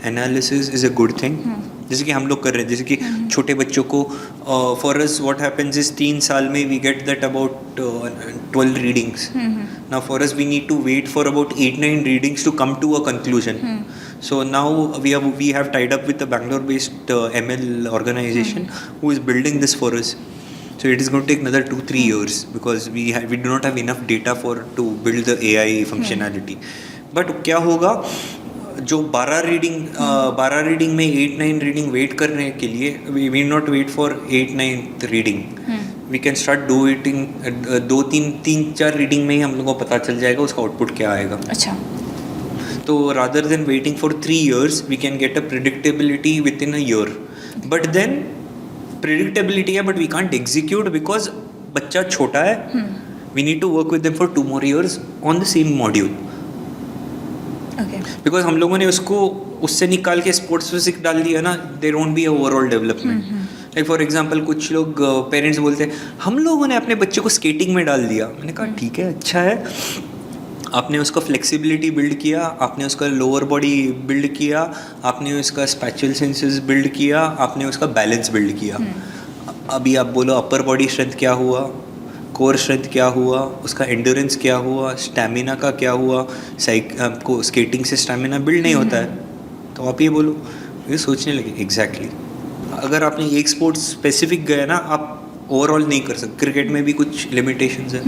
analysis is a good thing. जैसे कि हम लोग कर रहे हैं, जैसे कि छोटे बच्चों को for us what happens is 3 साल में we get that about 12 readings. Now for us we need to wait for about 8-9 readings to come to a conclusion. So now we have tied up with a Bangalore-based ML organization who is building this for us. So it is going to take another 2-3 years because we do not have enough data to build the AI functionality. But क्या होगा, जो 12 reading में 8-9 reading wait करने के लिए we not wait for 8-9 reading, we can start do it in 2-3-4 reading में ही हम लोगों को पता चल जाएगा उसका आउटपुट क्या आएगा. अच्छा. तो rather than waiting for 3 years we can get a predictability within a year. But then predictability है but we can't execute because बच्चा छोटा है. We need to work with them for 2 more years on the same module. Because हम लोगों ने उसको उससे निकाल के स्पोर्ट्स फिजिक्स डाल दिया ना, there won't be a overall development. Like for example कुछ लोग पेरेंट्स बोलते हैं हम लोगों ने अपने बच्चे को स्केटिंग में डाल दिया. मैंने कहा ठीक है, अच्छा है, आपने उसका फ्लेक्सिबिलिटी बिल्ड किया, आपने उसका लोअर बॉडी बिल्ड किया, आपने उसका स्पैचुअल सेंसेस बिल्ड किया, आपने उसका बैलेंस बिल्ड किया. अभी आप बोलो अपर बॉडी स्ट्रेंथ क्या हुआ, कोर स्ट्रेंथ क्या हुआ, उसका एंड्योरेंस क्या हुआ, स्टैमिना का क्या हुआ. आपको स्केटिंग से स्टैमिना बिल्ड नहीं होता है. तो आप ये बोलो, ये सोचने लगे एग्जैक्टली. अगर आपने एक स्पोर्ट्स स्पेसिफिक गए ना, आप ओवरऑल नहीं कर सकते. क्रिकेट में भी कुछ लिमिटेशंस है.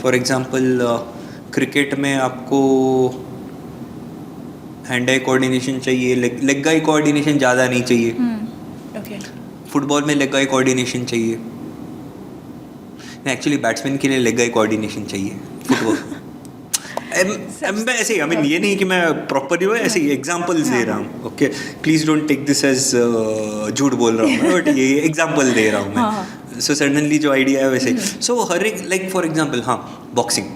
फॉर एग्जांपल क्रिकेट में आपको हैंड आई कोऑर्डिनेशन चाहिए, लेग आई कोऑर्डिनेशन ज़्यादा नहीं चाहिए. फुटबॉल में लेग आई कोऑर्डिनेशन चाहिए. एक्चुअली बैट्समैन के लिए लेग आई कोऑर्डिनेशन चाहिए फुटबॉल. ऐसे ही, आई मीन ये नहीं कि मैं प्रॉपर ही ऐसे ही एग्जांपल्स दे रहा हूँ. Okay, please don't take this as झूठ बोल रहा हूँ, बट ये एग्जांपल दे रहा हूँ मैं. सो सडनली जो आइडिया है वैसे. सो हर एक लाइक फॉर एग्जांपल हाँ बॉक्सिंग,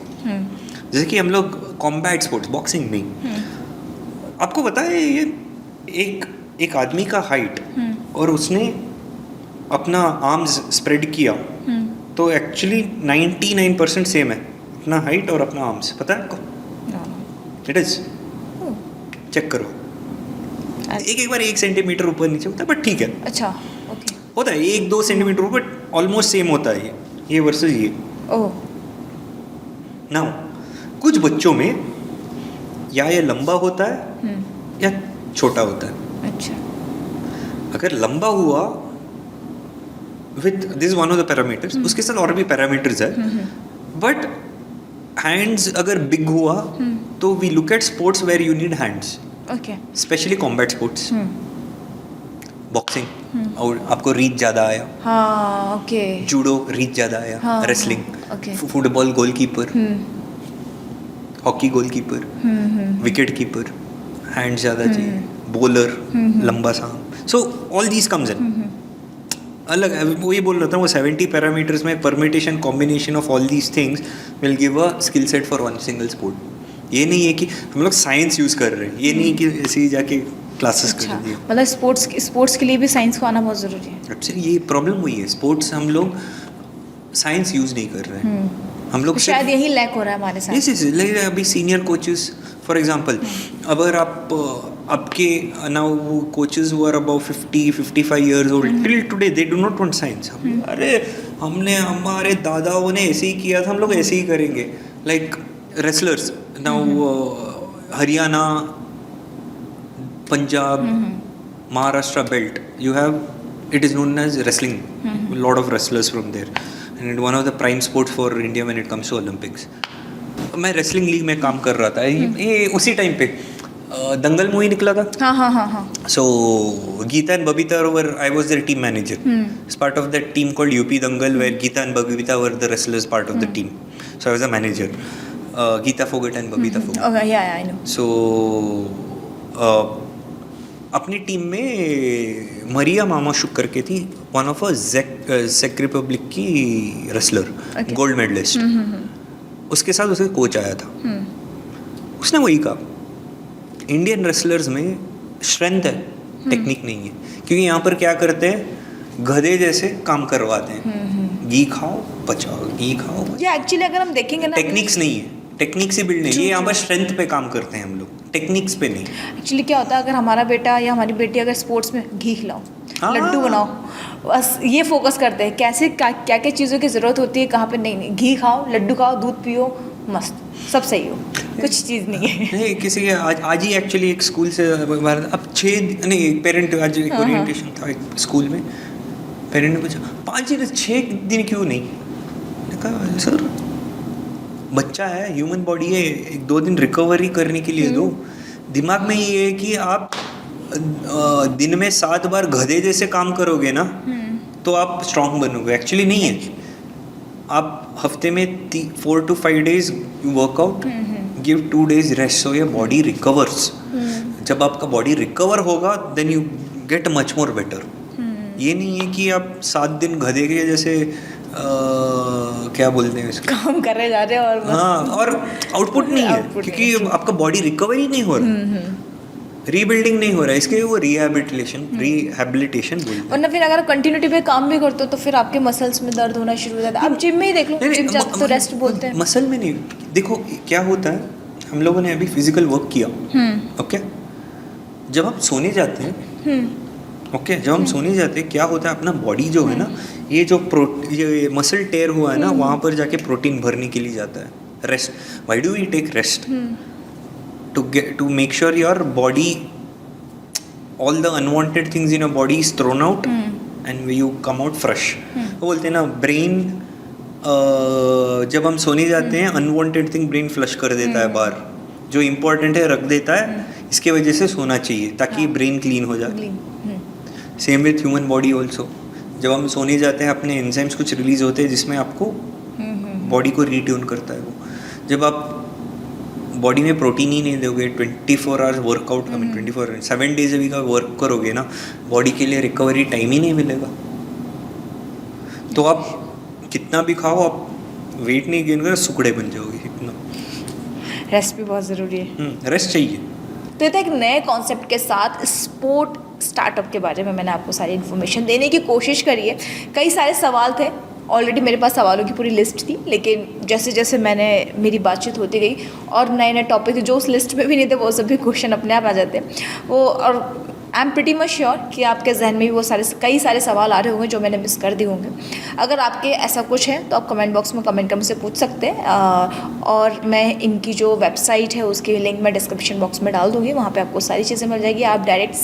जैसे कि हम लोग कॉम्बैट स्पोर्ट्स, बॉक्सिंग नहीं. आपको पता है ये एक आदमी का हाइट और उसने अपना आर्म्स स्प्रेड किया तो एक्चुअली 99% सेम है, अपना हाइट और अपना आर्म्स. पता है आपको? इट इज, चेक करो. एक बार 1 सेंटीमीटर ऊपर नीचे होता है बट ठीक है. अच्छा, ओके. होता है 1-2 सेंटीमीटर ऊपर, ऑलमोस्ट सेम होता है ये वर्सेस ये. ओह. नाउ कुछ बच्चों में या ये लंबा होता है या छोटा होता है. अच्छा. अगर लंबा हुआ with this is one of the parameters, उसके साथ और भी पैरामीटर्स है. बट हैंड्स अगर बिग हुआ तो we look at sports where you need hands. Okay. Specially combat sports, boxing और आपको रीच ज़्यादा आया. हाँ, ओके. जूडो रीच ज़्यादा आया. Wrestling, football goalkeeper, hockey goalkeeper, wicket keeper, hands ज़्यादा चाहिए. बॉलर लंबा सा. So all these comes in. अलग वही बोल रहा था, वो 70 पैरामीटर्स में permutation combination of all these things will give a skill set for one single sport. ये नहीं है कि हम लोग साइंस यूज़ कर रहे हैं, ये नहीं कि ऐसे ही जाके क्लासेस कर दिए. मतलब स्पोर्ट्स के लिए भी साइंस को आना बहुत ज़रूरी है. एक्चुअली ये प्रॉब्लम वही है, स्पोर्ट्स हम लोग साइंस यूज़ नहीं कर रहे हैं. हम लोग शायद यही लैक हो रहा है हमारे साथ. यस. अभी सीनियर कोचेस फॉर एग्जांपल, अगर आप आपके now coaches who are about 50-55 years old till today they do not want science. अरे हमने हमारे दादाओं ने ऐसे ही किया था, हम लोग ऐसे ही करेंगे. Like wrestlers now Haryana, Punjab, Maharashtra belt you have, it is known as wrestling. A lot of wrestlers from there, and it's one of the prime sports for India when it comes to Olympics. मैं wrestling league में काम कर रहा था. ये उसी time पे दंगल movie निकला था. हाँ. So Geeta and Babita were, I was their team manager. As part of that team called UP Dangal, where Geeta and Babita were the wrestlers part of the team. So I was a manager. Geeta Fogart and Babita Fogart. Okay, yeah, I know. So अपनी team में मरिया मामा शुक करके थी, one of a ज़ेक Republic की wrestler, gold medallist. उसके साथ उसका coach आया था. उसने वही कहा, इंडियन रेसलर्स में स्ट्रेंथ है, टेक्निक नहीं है. क्योंकि यहाँ पर क्या करते हैं, गधे जैसे काम करवाते हैं. घी खाओ बचाओ, घी खाओ. ये एक्चुअली अगर हम देखेंगे ना, टेक्निक्स नहीं है, टेक्निक से बिल्ड नहीं. ये यहाँ पर स्ट्रेंथ पे काम करते हैं हम लोग, टेक्निक्स पे नहीं. एक्चुअली क्या होता है, अगर हमारा बेटा या हमारी बेटी अगर स्पोर्ट्स में घी खिलाओ, लड्डू बनाओ, बस ये फोकस करते हैं कैसे क्या क्या चीज़ों की ज़रूरत होती है, कहाँ पे नहीं. घी खाओ, लड्डू खाओ, दूध पियो, मस्त, सब सही हो. कुछ चीज़ नहीं है. नहीं, किसी आज ही एक्चुअली एक स्कूल से अब 6 नहीं, एक पेरेंट, आज एक ओरिएंटेशन था एक स्कूल में. पेरेंट ने पूछा 5-6 दिन क्यों नहीं. मैंने कहा सर बच्चा है, ह्यूमन बॉडी है, 1-2 दिन रिकवरी करने के लिए दो. दिमाग में ये है कि आप दिन में 7 बार गधे जैसे काम करोगे ना तो आप स्ट्रांग बनोगे। एक्चुअली नहीं है। आप हफ्ते में 4 to 5 days workout, give 2 days rest, so your body recovers. जब आपका बॉडी रिकवर होगा then you get much more better. ये नहीं है कि आप 7 दिन गधे के जैसे क्या बोलते हैं इसको, काम कर रहे जा रहे हैं और बस हाँ, और आउटपुट नहीं है Output क्योंकि आपका बॉडी रिकवरी नहीं हो रहा, रीबिल्डिंग नहीं हो रहा है, इसके वो रिहैबिलिटेशन बोलते हैं। वरना फिर अगर आप कंटिन्यूटी पे काम भी करते हो तो फिर आपके मसल्स में दर्द होना शुरू हो जाता है। आप जिम में ही देख लो, जिम जाते तो रेस्ट बोलते हैं। मसल में नहीं, देखो क्या होता है, हम लोगों ने अभी फिजिकल वर्क किया, ओके, जब आप सोने जाते हैं, ओके, जब हम सोने जाते हैं क्या होता है, अपना बॉडी जो है ना, ये जो ये मसल टेयर हुआ है ना, वहाँ पर जाके प्रोटीन भरने के लिए जाता है। Rest, why do we take rest? to make sure your body, all the unwanted things in your body is thrown out and you come out fresh. वो बोलते हैं ना, ब्रेन जब हम सोने जाते हैं अनवांटेड थिंग ब्रेन फ्लश कर देता है बाहर, जो इम्पोर्टेंट है रख देता है, इसके वजह से सोना चाहिए ताकि ब्रेन क्लीन हो जाए। Same with human body also, जब हम सोने जाते हैं अपने एंजाइम्स कुछ रिलीज होते हैं जिसमें आपको बॉडी को रीट्यून करता है वो। जब आप बॉडी में प्रोटीन ही नहीं दोगे, 24 आवर्स वर्कआउट का, 7 days a week का वर्क करोगे ना, बॉडी के लिए रिकवरी टाइम ही नहीं मिलेगा। तो आप कितना भी खाओ, आप वेट नहीं गेन करोगे, सुकड़े बन जाओगे। इतना रेस्ट भी बहुत ज़रूरी है। रेस्ट चाहिए। तो ये था एक नए कॉन्सेप्ट के साथ स्पोर्ट स्टार्टअप के बारे में मैंने आपको सारी इन्फॉर्मेशन देने की कोशिश करी है। कई सारे सवाल थे, ऑलरेडी मेरे पास सवालों की पूरी लिस्ट थी, लेकिन जैसे जैसे मेरी बातचीत होती गई और नए नए टॉपिक जो उस लिस्ट में भी नहीं थे वो सभी क्वेश्चन अपने आप आ जाते वो। और I am pretty much sure कि आपके जहन में भी वो कई सारे सवाल आ रहे होंगे जो मैंने मिस कर दिए होंगे। अगर आपके ऐसा कुछ है तो आप कमेंट बॉक्स में कमेंट कर मुझसे पूछ सकते हैं, और मैं इनकी जो वेबसाइट है उसकी लिंक मैं डिस्क्रिप्शन बॉक्स में डाल दूँगी, वहाँ पे आपको सारी चीज़ें मिल जाएगी। आप डायरेक्ट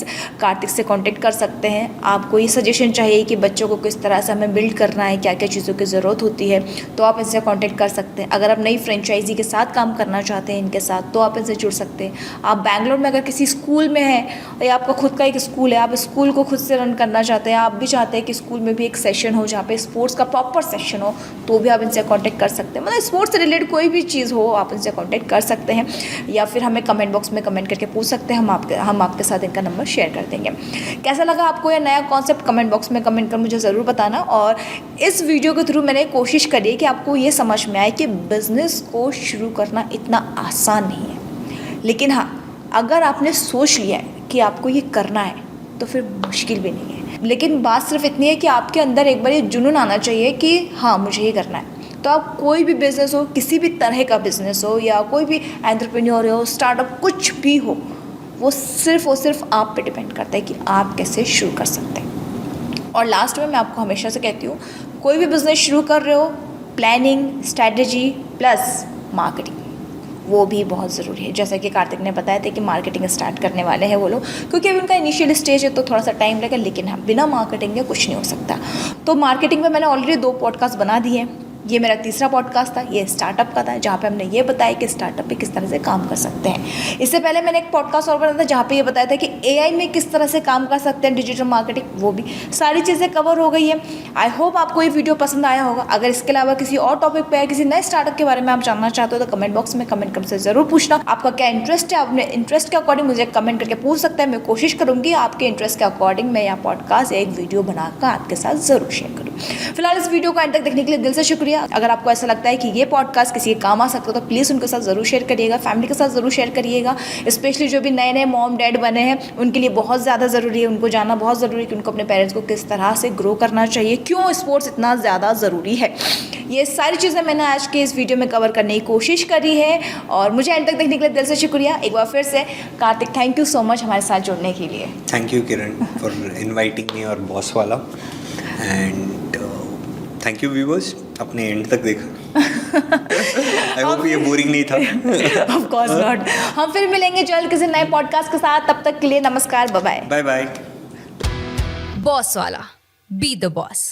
कार्तिक से कॉन्टेक्ट कर सकते हैं। आपको ये सजेशन चाहिए कि बच्चों को किस तरह से हमें बिल्ड करना है, क्या क्या चीज़ों की ज़रूरत होती है, तो आप इनसे कॉन्टेक्ट कर सकते हैं। अगर आप नई फ्रेंचाइजी के साथ काम करना चाहते हैं इनके साथ, तो आप इनसे जुड़ सकते हैं। आप बैंगलोर में अगर किसी स्कूल में हैं या आपका खुद का एक स्कूल है, आप स्कूल को खुद से रन करना चाहते हैं, आप भी चाहते हैं कि स्कूल में भी एक सेशन हो जहाँ पे स्पोर्ट्स का प्रॉपर सेशन हो, तो भी आप इनसे कांटेक्ट कर सकते हैं। मतलब स्पोर्ट्स से रिलेटेड कोई भी चीज़ हो आप इनसे कांटेक्ट कर सकते हैं, या फिर हमें कमेंट बॉक्स में कमेंट करके पूछ सकते हैं। हम आपके साथ इनका नंबर शेयर कर देंगे। कैसा लगा आपको यह नया कॉन्सेप्ट, कमेंट बॉक्स में कमेंट कर मुझे ज़रूर बताना। और इस वीडियो के थ्रू मैंने कोशिश करी है कि आपको ये समझ में आए कि बिज़नेस को शुरू करना इतना आसान नहीं है, लेकिन हाँ, अगर आपने सोच लिया है कि आपको ये करना है तो फिर मुश्किल भी नहीं है। लेकिन बात सिर्फ इतनी है कि आपके अंदर एक बार ये जुनून आना चाहिए कि हाँ मुझे ये करना है। तो आप कोई भी बिज़नेस हो, किसी भी तरह का बिज़नेस हो, या कोई भी एंटरप्रेन्योर हो, स्टार्टअप कुछ भी हो, वो सिर्फ आप पे डिपेंड करता है कि आप कैसे शुरू कर सकते हैं। और लास्ट में मैं आपको हमेशा से कहती हूँ, कोई भी बिज़नेस शुरू कर रहे हो, प्लानिंग, स्ट्रैटेजी प्लस मार्केटिंग, वो भी बहुत ज़रूरी है। जैसा कि कार्तिक ने बताया था कि मार्केटिंग स्टार्ट करने वाले हैं वो लोग, क्योंकि अभी उनका इनिशियल स्टेज है तो थोड़ा सा टाइम लगेगा, लेकिन हाँ, बिना मार्केटिंग के कुछ नहीं हो सकता। तो मार्केटिंग में मैंने ऑलरेडी 2 पॉडकास्ट बना दिए हैं। ये मेरा तीसरा पॉडकास्ट था, ये स्टार्टअप का था, जहाँ पे हमने ये बताया कि स्टार्टअप पे किस तरह से काम कर सकते हैं। इससे पहले मैंने एक पॉडकास्ट और बनाया था जहाँ पे ये बताया था कि एआई में किस तरह से काम कर सकते हैं, डिजिटल मार्केटिंग, वो भी सारी चीज़ें कवर हो गई है। आई होप आपको ये वीडियो पसंद आया होगा। अगर इसके अलावा किसी और टॉपिक पे, किसी नए स्टार्टअप के बारे में आप जानना चाहते हो तो कमेंट बॉक्स में कमेंट कर मुझसे ज़रूर पूछना। आपका क्या इंटरेस्ट है, अपने इंटरेस्ट के अकॉर्डिंग मुझे कमेंट करके पूछ सकते हैं। मैं कोशिश करूँगी आपके इंटरेस्ट के अकॉर्डिंग मैं यहाँ पॉडकास्ट या एक वीडियो बनाकर आपके साथ ज़रूर शेयर करूँ। फिलहाल इस वीडियो को अंत तक देखने के लिए दिल से शुक्रिया। अगर आपको ऐसा लगता है कि ये पॉडकास्ट किसी के काम आ सकता है तो प्लीज़ उनके साथ ज़रूर शेयर करिएगा, फैमिली के साथ ज़रूर शेयर करिएगा। स्पेशली जो भी नए नए मॉम डैड बने हैं उनके लिए बहुत ज़्यादा ज़रूरी है, उनको जानना बहुत ज़रूरी है कि उनको अपने पेरेंट्स को किस तरह से ग्रो करना चाहिए, क्यों स्पोर्ट्स इतना ज़्यादा ज़रूरी है। ये सारी चीज़ें मैंने आज के इस वीडियो में कवर करने की कोशिश करी है, और मुझे एंड तक देखने के लिए दिल से शुक्रिया। एक बार फिर से Kartik, thank you so much हमारे साथ जुड़ने के लिए। Thank you Kiran for inviting me और बॉस वाला, एंड थैंक यू व्यूअर्स, अपने एंड तक देखा। आई होप ये बोरिंग नहीं था। Of course not. हम फिर मिलेंगे जल्द किसी नए पॉडकास्ट के साथ, तब तक के लिए नमस्कार, bye bye. Bye bye. Boss वाला, बी द बॉस।